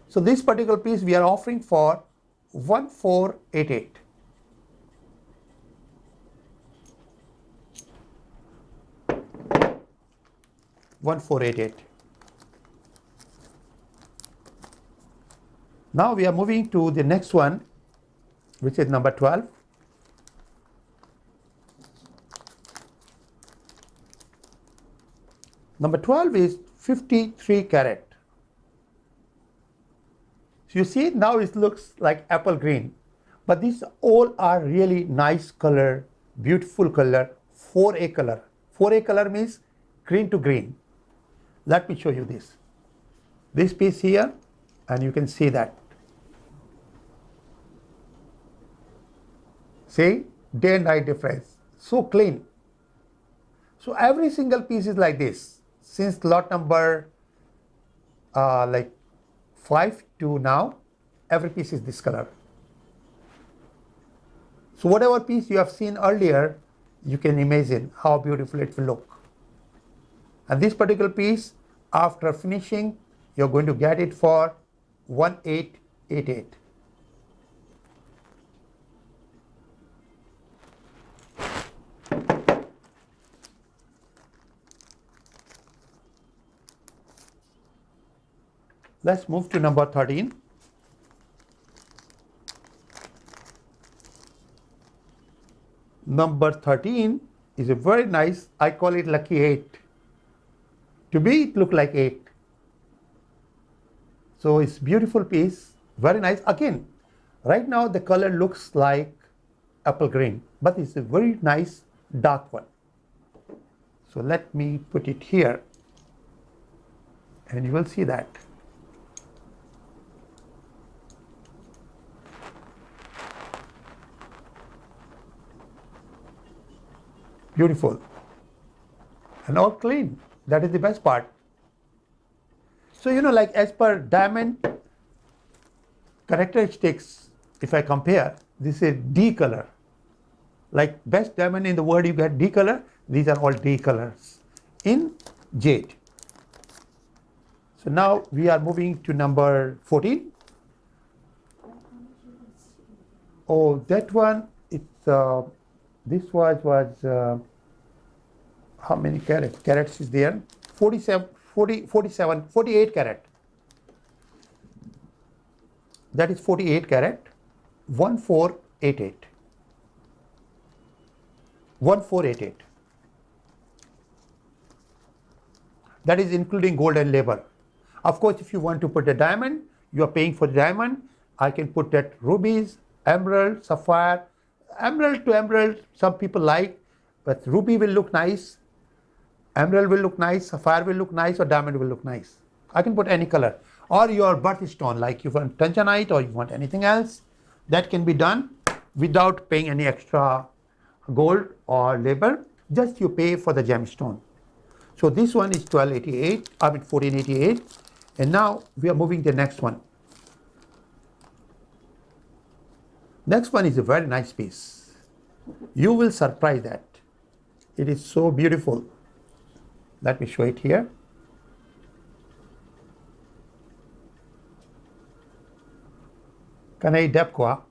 So this particular piece we are offering for $14.88. 1488. Now we are moving to the next one, which is number 12. Number 12 is 53 carat. So you see now it looks like apple green, but these all are really nice color, beautiful color, 4A color. 4A color means green to green. Let me show you this. This piece here, and you can see that. See, day and night difference, so clean. So every single piece is like this. Since lot number like 5 to now, every piece is this color. So whatever piece you have seen earlier, you can imagine how beautiful it will look. And this particular piece, after finishing, you're going to get it for 1888. Let's move to number 13. Number 13 is a very nice, I call it lucky 8. To me, it look like 8. So it's beautiful piece, very nice. Again, right now the color looks like apple green, but it's a very nice dark one. So let me put it here, and you will see that. Beautiful and all clean. That is the best part. So you know, like as per diamond characteristics, if I compare, this is D color. Like best diamond in the world, you get D color. These are all D colors in jade. So now we are moving to number 14. Oh, that one, it's this was how many carats? Carats is there? 47, 40, 47, 48 carat. That is 48 carat, 1488. 1488. That is including gold and labor. Of course, if you want to put a diamond, you are paying for the diamond. I can put that rubies, emerald, sapphire. Emerald to emerald, some people like, but ruby will look nice, emerald will look nice, sapphire will look nice, or diamond will look nice. I can put any color. Or your birthstone, like you want tanzanite or you want anything else, that can be done without paying any extra gold or labor. Just you pay for the gemstone. So this one is 1488, and now we are moving to the next one. Next one is a very nice piece. You will surprise that. It is so beautiful. Let me show it here. Kanai Depkwa.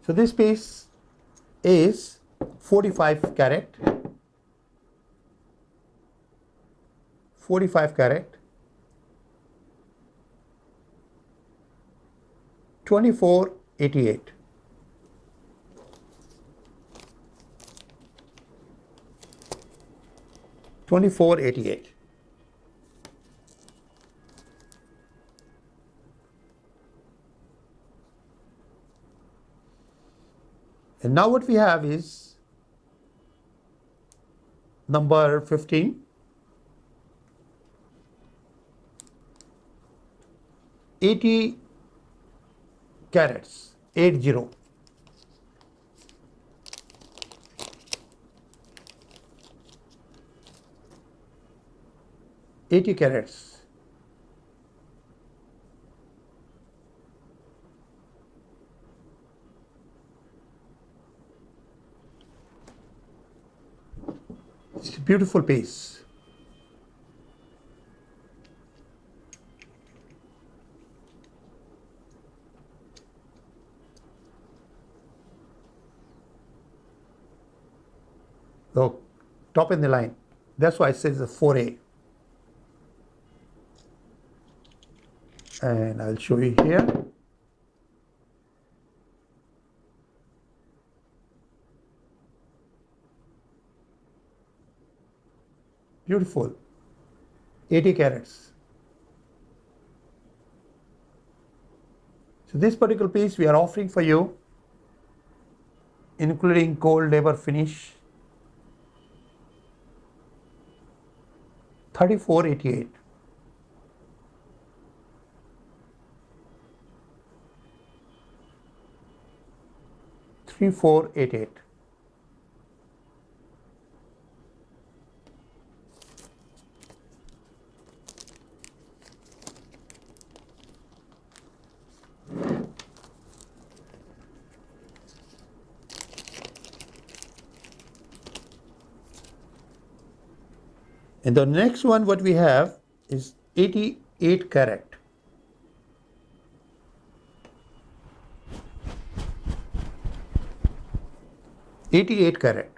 So this piece is 45 carat, 45 carat, 2488. $24.88. And now what we have is number 15. 80 carats, 80. $80 carats. It's a beautiful piece. Look, top in the line. That's why it says the 4A. And I'll show you here. Beautiful. 80 carats. So this particular piece we are offering for you, including gold labor finish, 3488. $3488. And the next one what we have is 88 carat. $88 carat.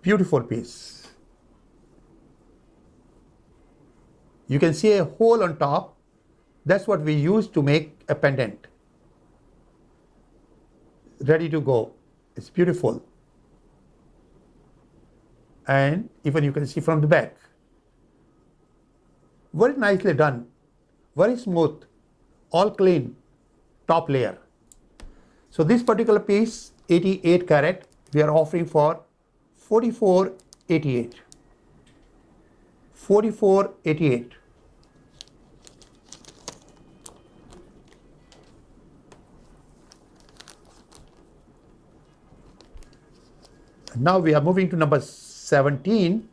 Beautiful piece. You can see a hole on top. That's what we use to make a pendant. Ready to go. It's beautiful. And even you can see from the back. Very nicely done. Very smooth. All clean. Top layer. So this particular piece, 88 carat, we are offering for $44.88. $44.88. Now we are moving to number 17.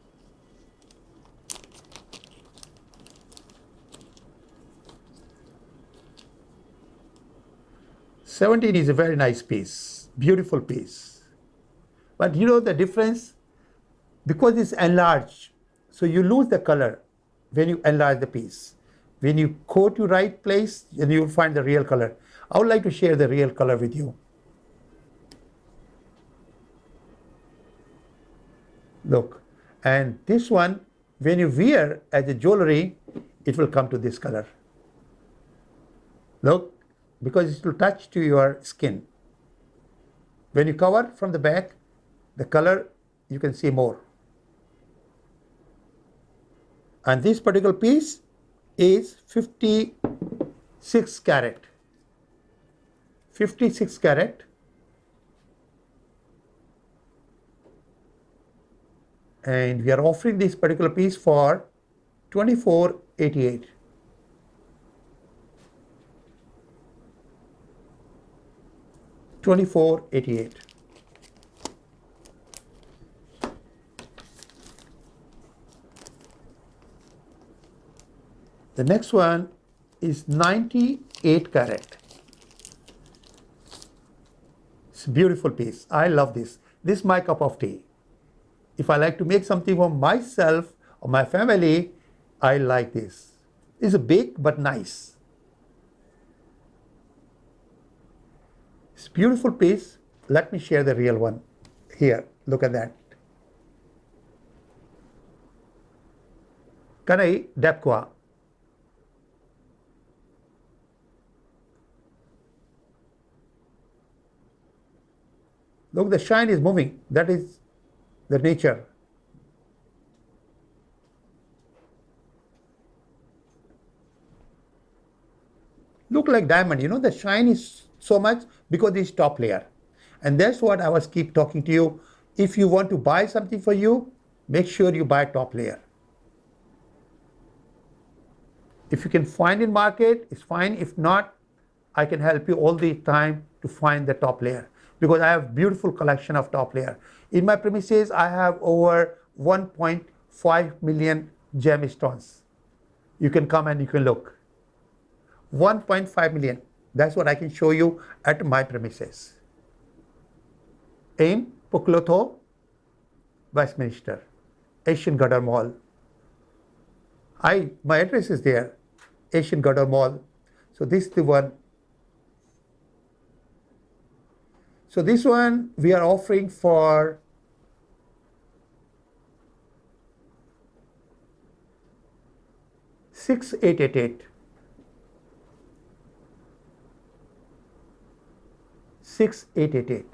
$17 is a very nice piece, beautiful piece. But you know the difference? Because it's enlarged, so you lose the color when you enlarge the piece. When you go to right place, then you will find the real color. I would like to share the real color with you. Look, and this one, when you wear as a jewelry, it will come to this color. Look, because it will touch to your skin. When you cover from the back, the color you can see more. And this particular piece is 56 carat. 56 carat. And we are offering this particular piece for $24.88. $24.88. The next one is 98 carat. It's a beautiful piece. I love this. This is my cup of tea. If I like to make something for myself or my family, I like this. It's a big but nice. It's a beautiful piece. Let me share the real one. Here, look at that. Kanai Depkwa. Look, the shine is moving. That is the nature. Look like diamond, you know, the shine is so much because it's top layer. And that's what I was keep talking to you. If you want to buy something for you, make sure you buy top layer. If you can find in market, it's fine. If not, I can help you all the time to find the top layer, because I have beautiful collection of top layer. In my premises, I have over 1.5 million gemstones. You can come and you can look. 1.5 million. That's what I can show you at my premises. In Puklotho, Westminster, Asian Gadar Mall. My address is there, Asian Gadar Mall. So this is the one. So this one we are offering for 6,888. 6,888.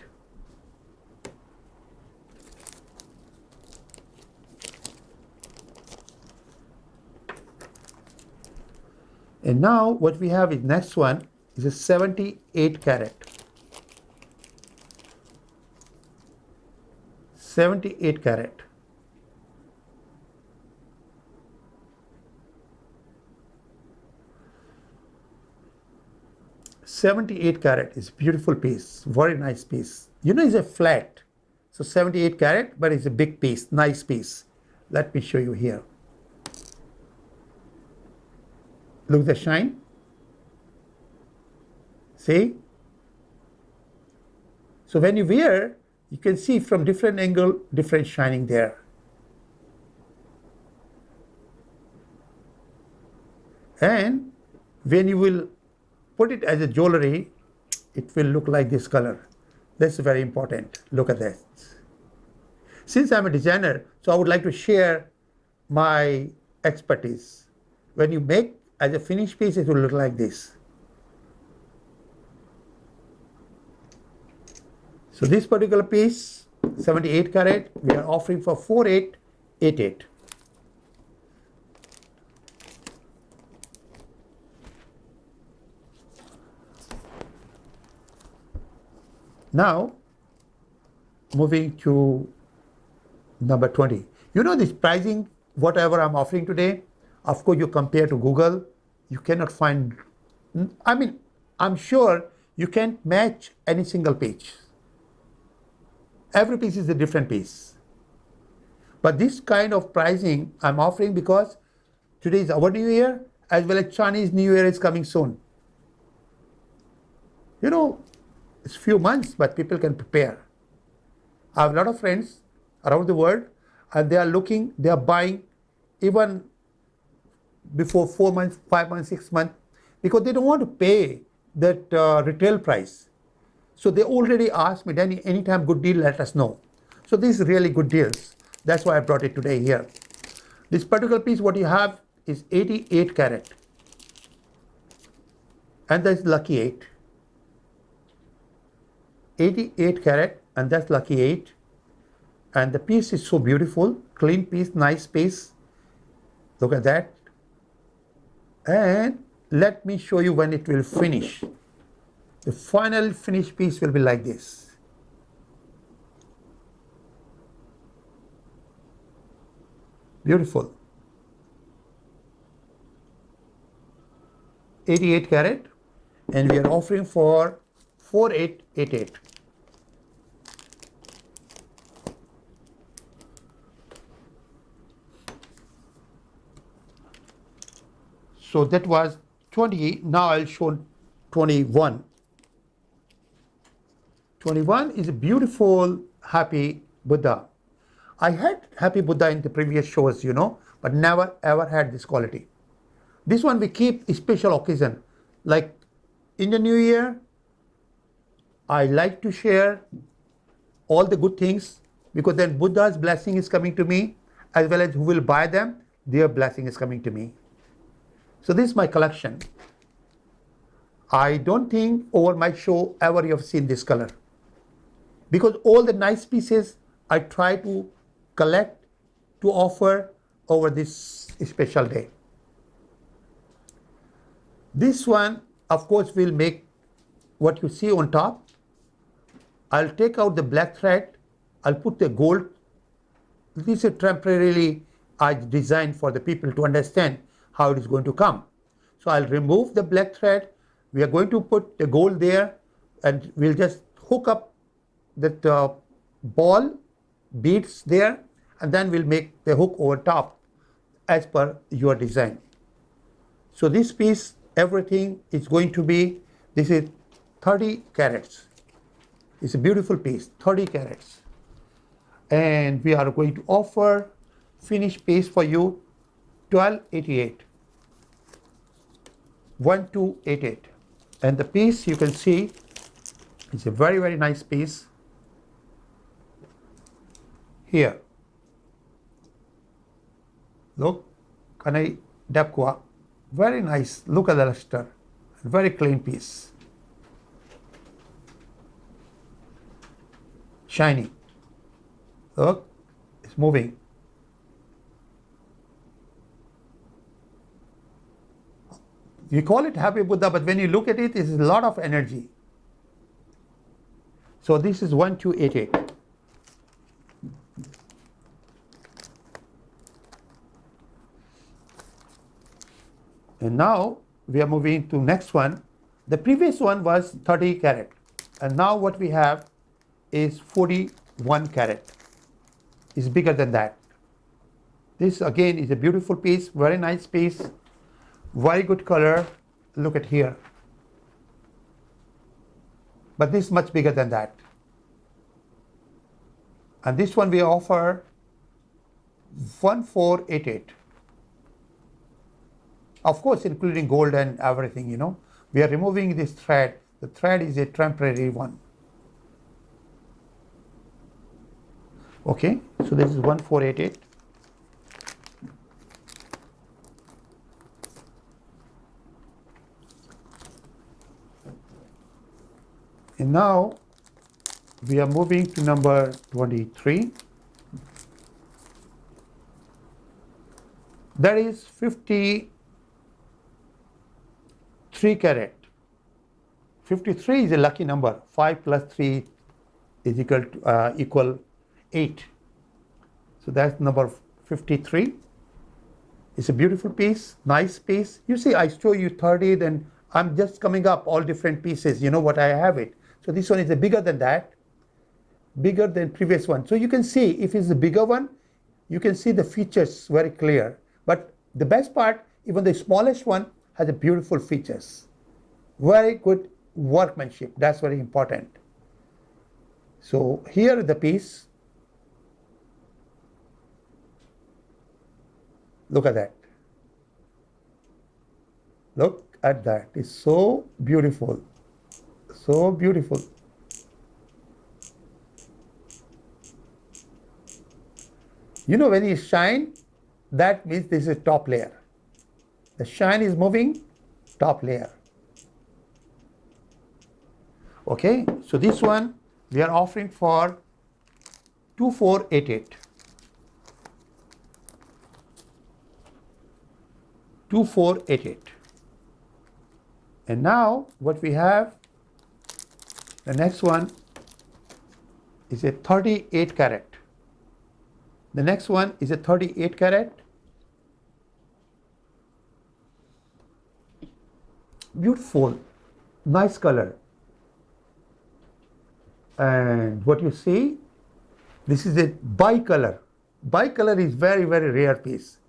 And now what we have is next one is a 78 carat. 78 carat. $78 carat is beautiful piece, very nice piece. You know, it's a flat, so 78 carat, but it's a big piece, nice piece. Let me show you here. Look at the shine. See? So when you wear, you can see from different angle, different shining there. And when you will put it as a jewelry, it will look like this color. That's very important. Look at that. Since I'm a designer, so I would like to share my expertise. When you make as a finished piece, it will look like this. So this particular piece, 78 carat, we are offering for 4,888. Now, moving to number 20. You know this pricing, whatever I'm offering today, of course you compare to Google, you cannot find, I mean, I'm sure you can't match any single page. Every piece is a different piece. But this kind of pricing I'm offering because today is our New Year, as well as Chinese New Year is coming soon. You know, it's few months, but people can prepare. I have a lot of friends around the world, and they are looking, they are buying even before 4 months, 5 months, 6 months, because they don't want to pay that retail price. So they already asked me, Danny, anytime good deal, let us know. So these are really good deals. That's why I brought it today here. This particular piece, what you have is 88 carat. And that's lucky 8. 88 carat, and that's lucky 8. And the piece is so beautiful, clean piece, nice piece. Look at that. And let me show you when it will finish. The final finished piece will be like this. Beautiful. 88 carat, and we are offering for 4,888. So that was 20. Now I'll show 21. 21 is a beautiful happy Buddha. I had happy Buddha in the previous shows, you know, but never ever had this quality. This one we keep a special occasion, like in the New Year. I like to share all the good things, because then Buddha's blessing is coming to me, as well as who will buy them, their blessing is coming to me. So this is my collection. I don't think over my show ever you have seen this color, because all the nice pieces I try to collect to offer over this special day. This one, of course, will make what you see on top. I'll take out the black thread, I'll put the gold. This is temporarily I designed for the people to understand how it is going to come. So I'll remove the black thread, we are going to put the gold there, and we'll just hook up that ball beads there, and then we'll make the hook over top as per your design. So this piece, everything is going to be, this is 30 carats. It's a beautiful piece, 30 carats. And we are going to offer finished piece for you, 1288. 1288. And the piece you can see It's a very, very nice piece. Here, look, Kanai Dapkwa, very nice. Look at the luster, very clean piece. Shiny. Look, it's moving. You call it Happy Buddha, but when you look at it, it's a lot of energy. So this is 1288. And now we are moving to next one. The previous one was 30 carat. And now what we have is 41 carat. It's bigger than that. This again is a beautiful piece, very nice piece, very good color. Look at here. But this is much bigger than that. And this one we offer 1488. Of course, including gold and everything, you know. We are removing this thread. The thread is a temporary one. Okay, so this is 1488. And now we are moving to number 23. That is 53 carat. 53 is a lucky number. 5 plus 3 is equal 8. So that's number 53. It's a beautiful piece, nice piece. You see, I show you 30, then I'm just coming up all different pieces. You know what, I have it. So this one is a bigger than that, bigger than previous one. So you can see if it's a bigger one, you can see the features very clear. But the best part, even the smallest one has a beautiful features. Very good workmanship. That's very important. So here is the piece. Look at that. Look at that. It's so beautiful. So beautiful. You know, when you shine, that means this is top layer. The shine is moving, top layer. Okay, so this one we are offering for 2488. 2488. And now what we have, the next one is a 38 carat. The next one is a 38 carat. Beautiful, nice color. And what you see, this is a bicolor. Bicolor is very, very rare piece.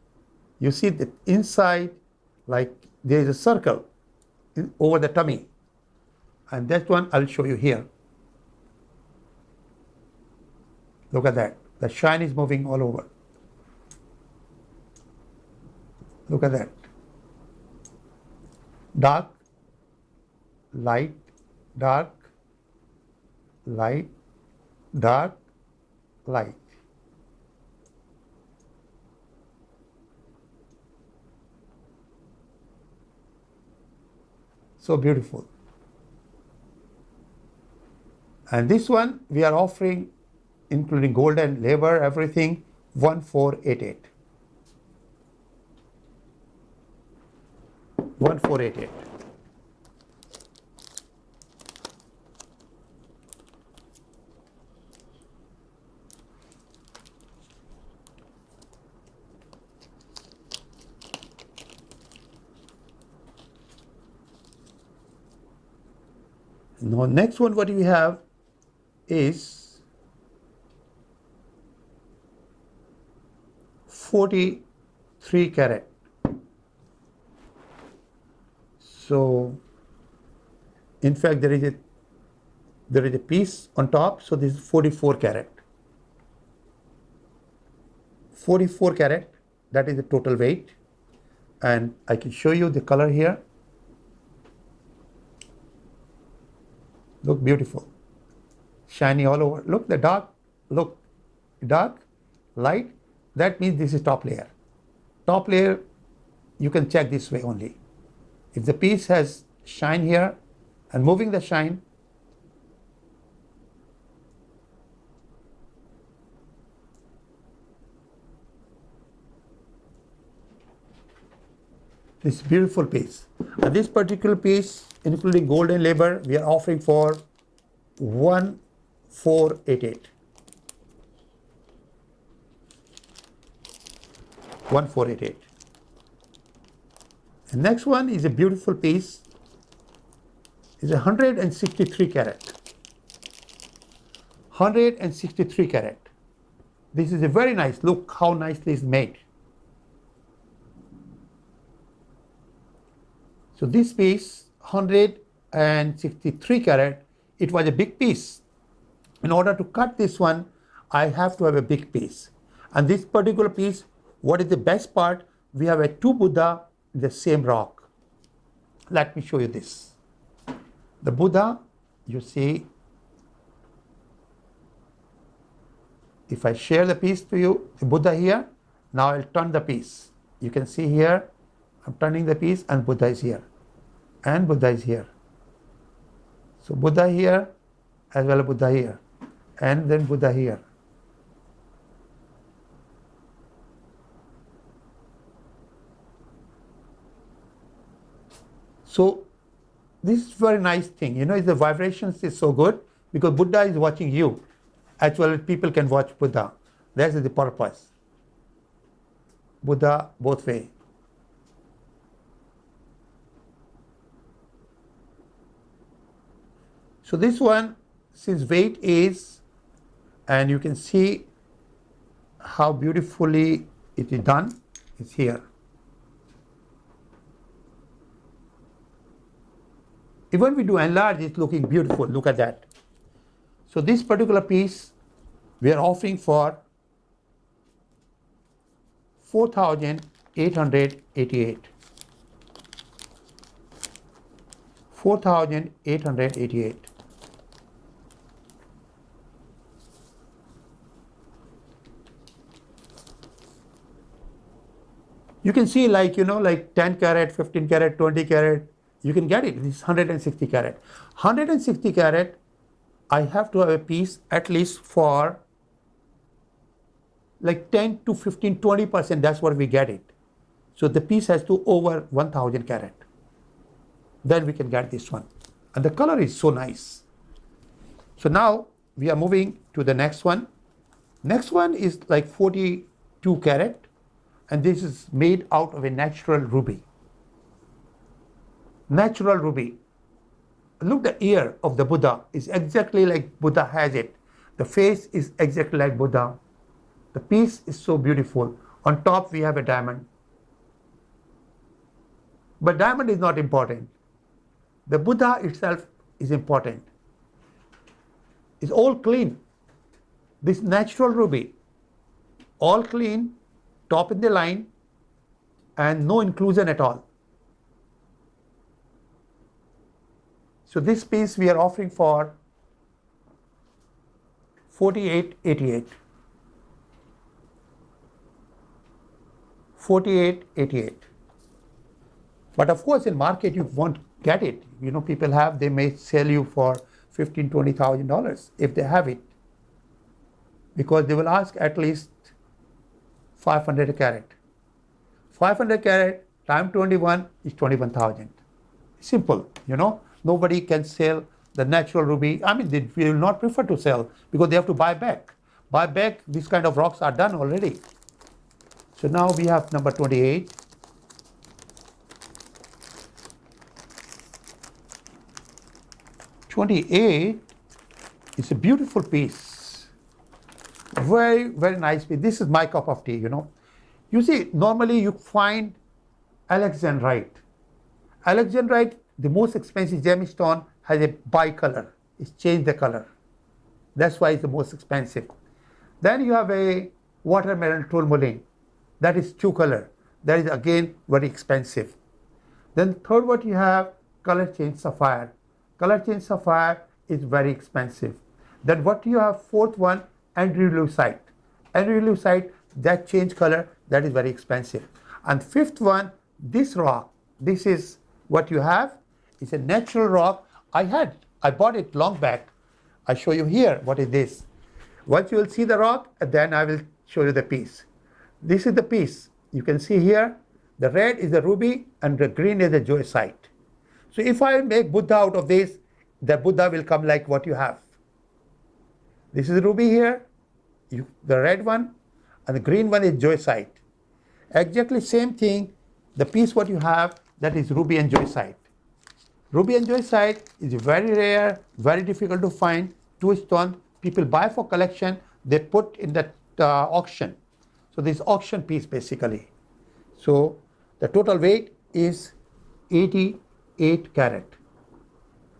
You see the inside, like there is a circle over the tummy. And that one I'll show you here. Look at that. The shine is moving all over. Look at that. Dark, light, dark, light, dark, light. So beautiful. And this one we are offering, including gold and labor, everything, 1488. 1488. Now next one what we have is 43 carat. So in fact there is a piece on top, so this is 44 carat. 44 carat, that is the total weight. And I can show you the color here. Look beautiful. shiny all over. Look, the dark, look, dark, light, that means this is top layer. Top layer, you can check this way only. If the piece has shine here and moving the shine, this beautiful piece. And this particular piece, including gold and labor, we are offering for 1488. 1488. The next one is a beautiful piece. It's 163 carat. 163 carat. This is a very nice, look how nicely it's made. So this piece, 163 carat, it was a big piece. In order to cut this one, I have to have a big piece. And this particular piece, what is the best part? We have a two Buddha in the same rock. Let me show you this. The Buddha, you see, if I share the piece to you, the Buddha here, now I'll turn the piece. You can see here, I'm turning the piece and Buddha is here. And Buddha is here. So Buddha here, as well as Buddha here. And then Buddha here. So this is very nice thing. You know, the vibrations is so good because Buddha is watching you. As well as people can watch Buddha. That's the purpose. Buddha both way. So this one, since weight is, and you can see how beautifully it is done, it's here. Even we do enlarge, it's looking beautiful. Look at that. So this particular piece, we are offering for 4,888. 4,888. You can see like, you know, like 10 carat, 15 carat, 20 carat, you can get it. This is 160 carat. 160 carat, I have to have a piece at least for like 10 to 15, 20%, that's what we get it. So the piece has to over 1,000 carat. Then we can get this one. And the color is so nice. So now we are moving to the next one. Next one is like 42 carat. And this is made out of a natural ruby. Natural ruby. Look, the ear of the Buddha is exactly like Buddha has it. The face is exactly like Buddha. The piece is so beautiful. On top we have a diamond. But diamond is not important. The Buddha itself is important. It's all clean. This natural ruby, all clean, top in the line, and no inclusion at all. So this piece we are offering for 4888. 4888. But of course in market you won't get it. You know, people have, they may sell you for $15,000, $20,000 if they have it. Because they will ask at least 500 carat. 500 carat times 21 is 21,000. Simple, you know. Nobody can sell the natural ruby. I mean, they will not prefer to sell because they have to buy back. Buy back, these kind of rocks are done already. So now we have number 28. 28 is a beautiful piece. Very, very nice piece. This is my cup of tea, you know. You see, normally you find alexandrite. Alexandrite, the most expensive gemstone, has a bicolor. It's changed the color. That's why it's the most expensive. Then you have a watermelon tourmaline. That is two color. That is again very expensive. Then third what you have, color change sapphire. Color change sapphire is very expensive. Then what you have, fourth one, andrelusite. Andrelusite, that change color, that is very expensive. And fifth one, this rock, this is what you have. It's a natural rock. I bought it long back. I show you here what is this. Once you will see the rock, then I will show you the piece. This is the piece. You can see here, the red is the ruby and the green is the joycite. So if I make Buddha out of this, the Buddha will come like what you have. This is ruby here, the red one, and the green one is joycite. Exactly same thing, the piece what you have, that is ruby and joycite. Ruby and joycite is very rare, very difficult to find. Two stone, people buy for collection, they put in the auction. So this auction piece basically. So the total weight is 88 carat.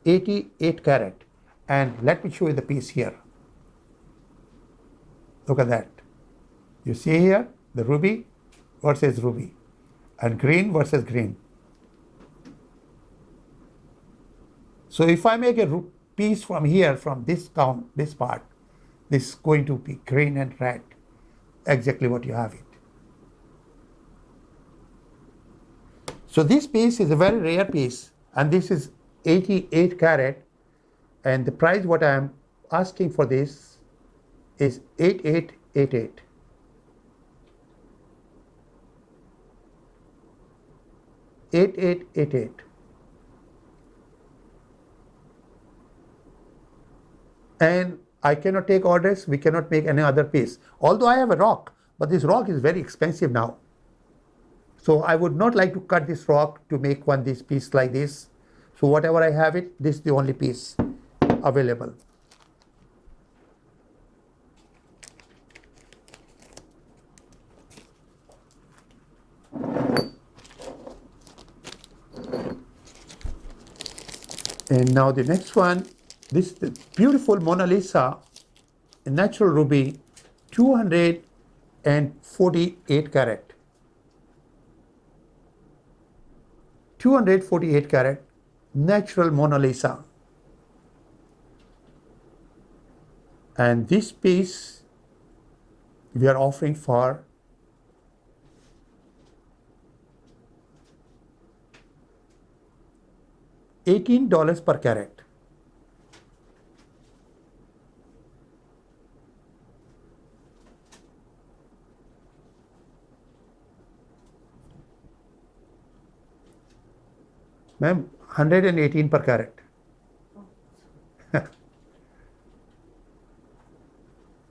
88 carat. And let me show you the piece here. Look at that. You see here the ruby versus ruby and green versus green. So if I make a piece from here, from this part, this is going to be green and red, exactly what you have it. So this piece is a very rare piece, and this is 88 carat, and the price what I am asking for this is 8888. $8888. And I cannot take orders, we cannot make any other piece. Although I have a rock, but this rock is very expensive now. So I would not like to cut this rock to make this piece like this. So whatever I have it, this is the only piece available. And now the next one, this is the beautiful Mona Lisa, a natural ruby, 248 carat. 248 carat, natural Mona Lisa. And this piece we are offering for $18 per carat. Ma'am, 118 per carat.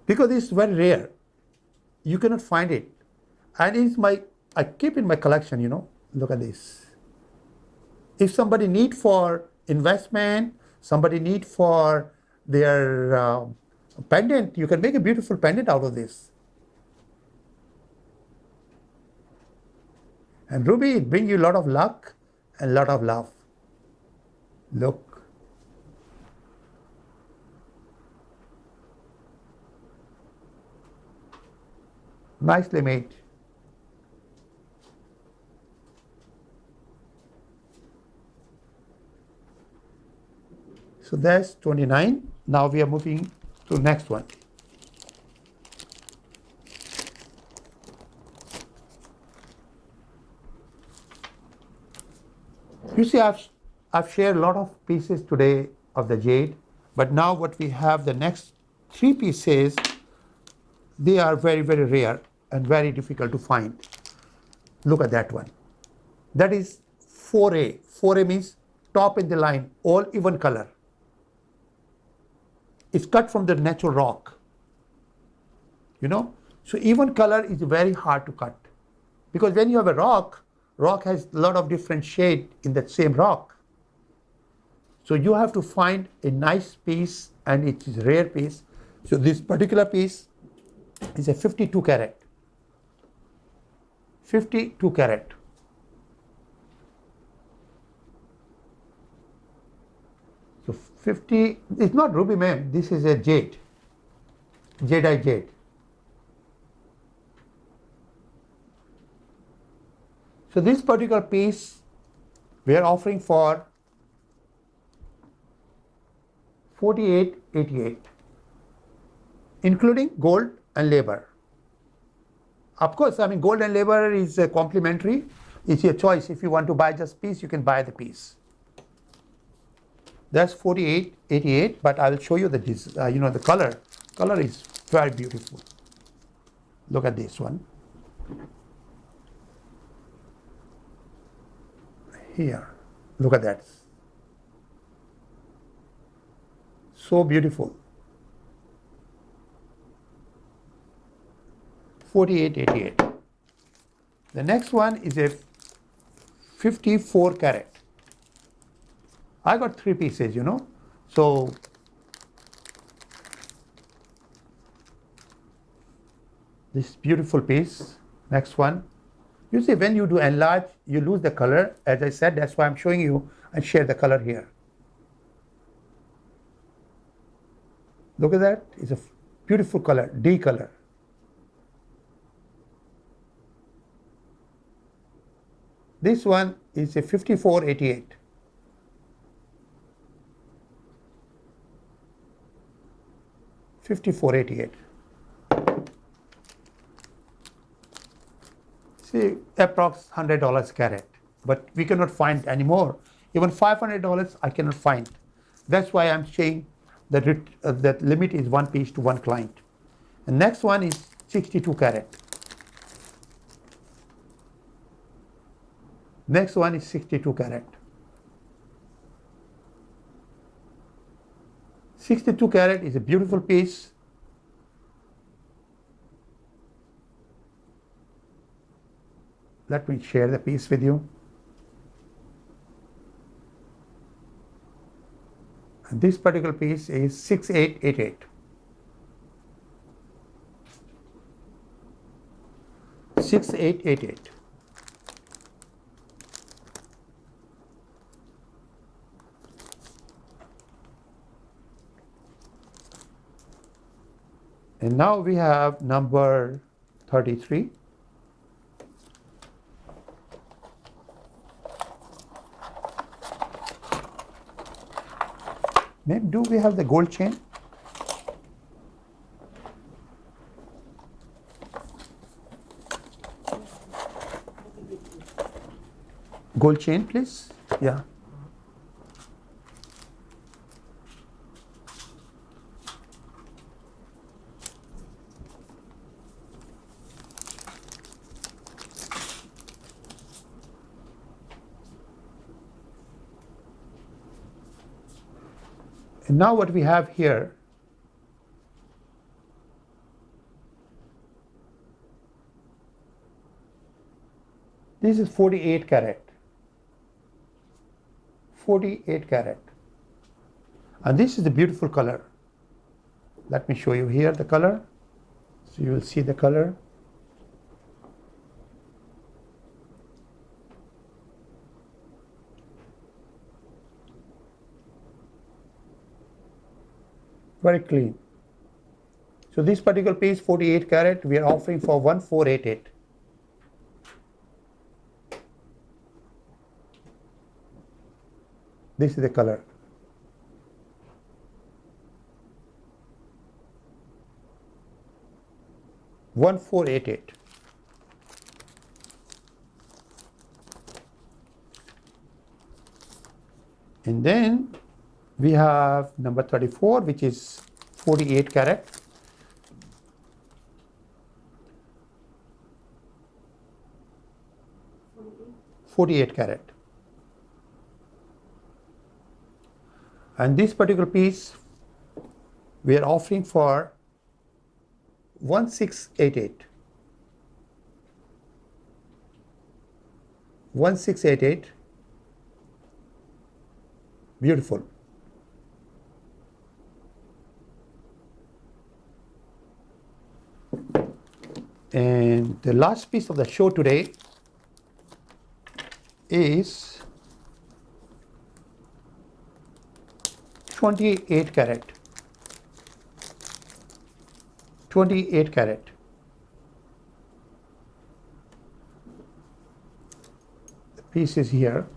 Because it's very rare. You cannot find it. And it's I keep in my collection, you know. Look at this. If somebody need for investment, somebody need for their pendant, you can make a beautiful pendant out of this. And ruby, it brings you a lot of luck and a lot of love. Look. Nicely made. So that's 29. Now we are moving to next one. You see, I've shared a lot of pieces today of the jade, but now what we have, the next three pieces, they are very, very rare and very difficult to find. Look at that one. That is 4A. 4A means top in the line, all even color. It's cut from the natural rock. You know, so even color is very hard to cut, because when you have a rock has a lot of different shade in that same rock. So you have to find a nice piece, and it is a rare piece. So this particular piece is a 52 carat. 52 carat. So 50, it's not ruby, ma'am, this is a jade. Jadeite jade. So this particular piece we are offering for $48.88. including gold and labor. Of course, I mean, gold and labor is complementary. It's your choice. If you want to buy just piece, you can buy the piece. That's 48.88, but I will show you the the color. Color is very beautiful. Look at this one. Here, look at that. So beautiful. 48.88. The next one is a 54 carat. I got 3 pieces, So this beautiful piece. Next one. You see, when you do enlarge, you lose the color. As I said, that's why I'm showing you and share the color here. Look at that. It's a beautiful color, D color. This one is a 54.88. $54.88. See, approx $100 carat, but we cannot find anymore. Even $500 I cannot find. That's why I'm saying that that limit is 1 piece to 1 client. The next one is 62 carat. Next one is 62 carat. 62 carat is a beautiful piece. Let me share the piece with you. And this particular piece is 6888. 6888. And now we have number 33. Maybe do we have the gold chain? Gold chain, please. Yeah. And now what we have here, this is 48 carat. 48 carat. And this is the beautiful color. Let me show you here the color. So you will see the color. Very clean. So this particular piece, 48 carat, we are offering for 1488. This is the color. $1488. And then we have number 34, which is 48 carat. $48 carat. And this particular piece we are offering for 1688. 1688. Beautiful. And the last piece of the show today is 28 carat. 28 carat. The piece is here.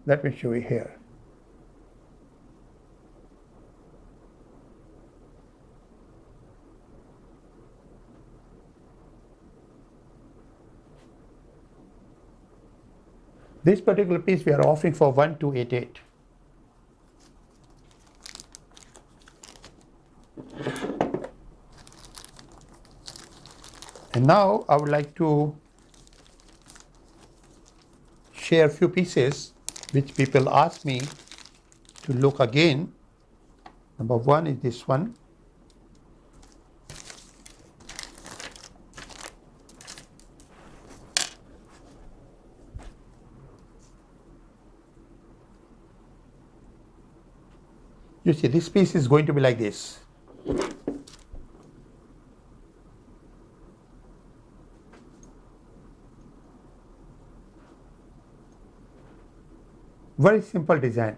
Let me show you here. This particular piece we are offering for 1288. And now I would like to share a few pieces which people ask me to look again. Number one is this one. You see, this piece is going to be like this. Very simple design.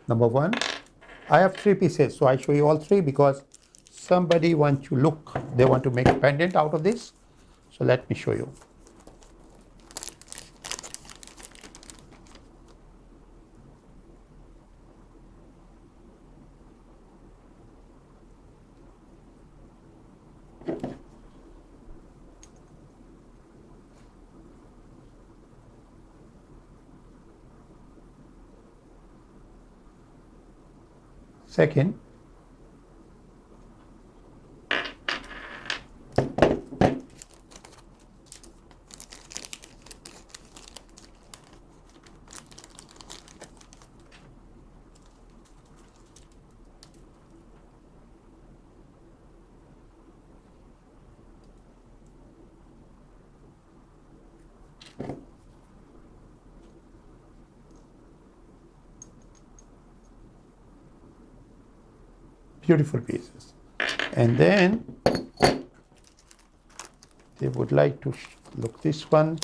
Number one, I have three pieces, so I show you all three because somebody wants to look, they want to make a pendant out of this. So let me show you. Second, beautiful pieces. And then they would like to look this one.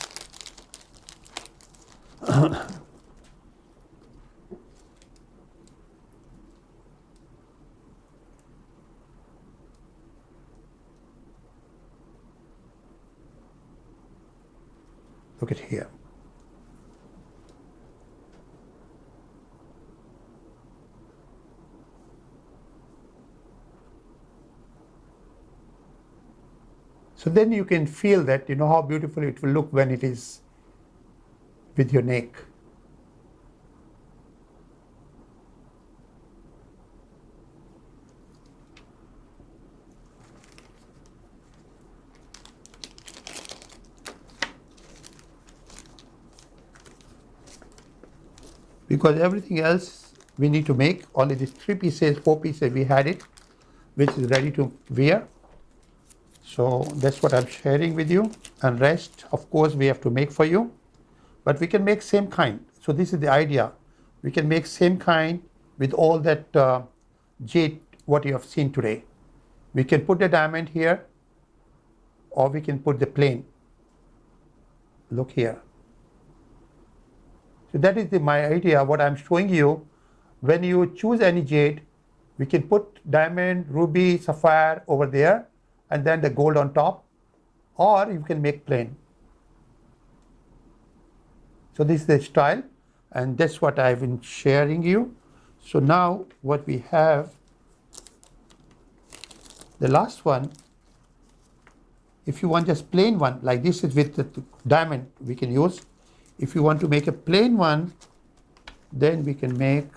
Look at here. So then you can feel that, you know, how beautiful it will look when it is with your neck. Because everything else we need to make, only these three pieces, four pieces we had it, which is ready to wear. So that's what I'm sharing with you, and rest of course we have to make for you, but we can make same kind. So this is the idea, we can make same kind with all that jade what you have seen today. We can put the diamond here or we can put the plain. Look here. So that is my idea, what I'm showing you. When you choose any jade, we can put diamond, ruby, sapphire over there and then the gold on top, or you can make plain. So this is the style, and that's what I've been sharing you. So now what we have, the last one, if you want just plain one, like this is with the diamond we can use. If you want to make a plain one, then we can make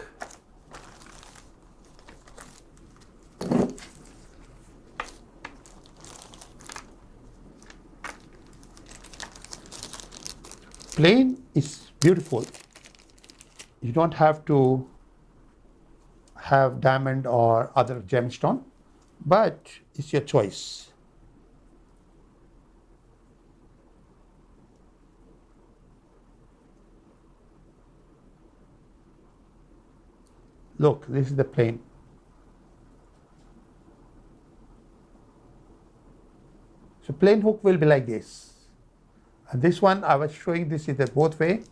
plain is beautiful. You don't have to have diamond or other gemstone, but it's your choice. Look, this is the plain. So plain hook will be like this. And this one I was showing, this is the both way,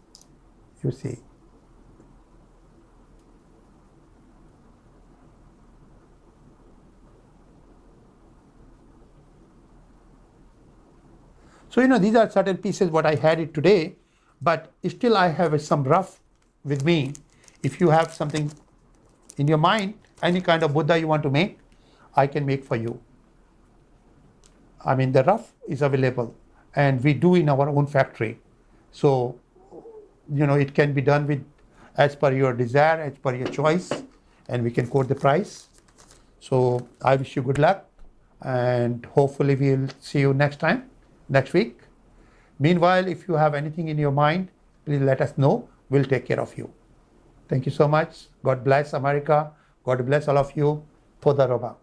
you see. So, you know, these are certain pieces what I had it today, But still I have some rough with me. If you have something in your mind, any kind of Buddha you want to make, I can make for you. I mean, the rough is available, and we do in our own factory. So, it can be done with as per your desire, as per your choice, and we can quote the price. So I wish you good luck, and hopefully we'll see you next week. Meanwhile, if you have anything in your mind, please let us know. We'll take care of you. Thank you so much. God bless America. God bless all of you. Toda Roba.